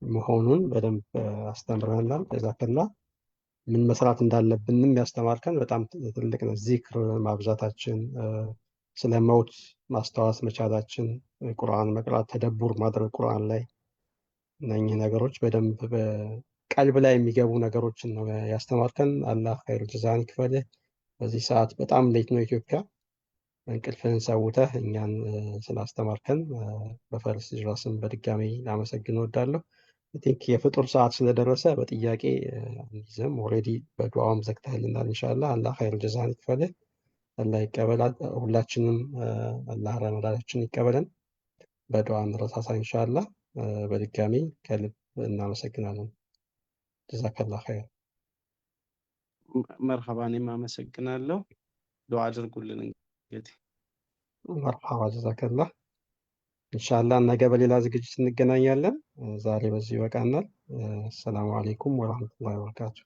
መሆኑን በደንብ አስተምረናል። ጀዛከላ። ምን መስራት እንዳለብንም ያስተማርከን በጣም ትልቅ ነው። ዚክር ማብዛታችን፣ ስለ መውት ማስታወስ መቻላችን፣ ቁርአን መቅራት፣ ተደቡር ማድረግ ቁርአን ላይ፣ እነኚህ ነገሮች በደንብ በቀልብ ላይ የሚገቡ ነገሮችን ነው ያስተማርከን። አላህ ኸይር ጀዛን ይክፈልህ። በዚህ ሰዓት በጣም ሌት ነው ኢትዮጵያ። እንቅልፍህን ሰውተህ እኛን ስላስተማርከን በፈርስ ጅራስም በድጋሚ ላመሰግን እወዳለሁ። ቲንክ የፍጡር ሰዓት ስለደረሰ በጥያቄ አንይዝም። ኦልሬዲ በዱዓውም ዘግተህልናል። ኢንሻአላህ አላህ ኸይር ጀዛን ይክፈልህ። አላህ ይቀበላል። ሁላችንም አላህ ረመዳናችን ይቀበለን። በዱዓ እንረሳሳ ኢንሻአላህ። በድጋሚ ከልብ እናመሰግናለን። ጀዛከላህ ኸይር። መርሐባ። እኔም አመሰግናለሁ። ዱዓ አድርጉልን እንግዲህ። መርሐባ ጀዛከላህ። ኢንሻአላህ ነገ በሌላ ዝግጅት እንገናኛለን። ዛሬ በዚህ ይበቃናል። ሰላም አለይኩም ወራህመቱላሂ ወበረካቱ።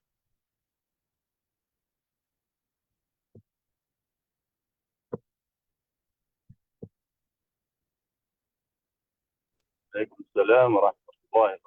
عليكم السلام ورحمة الله وبركاته.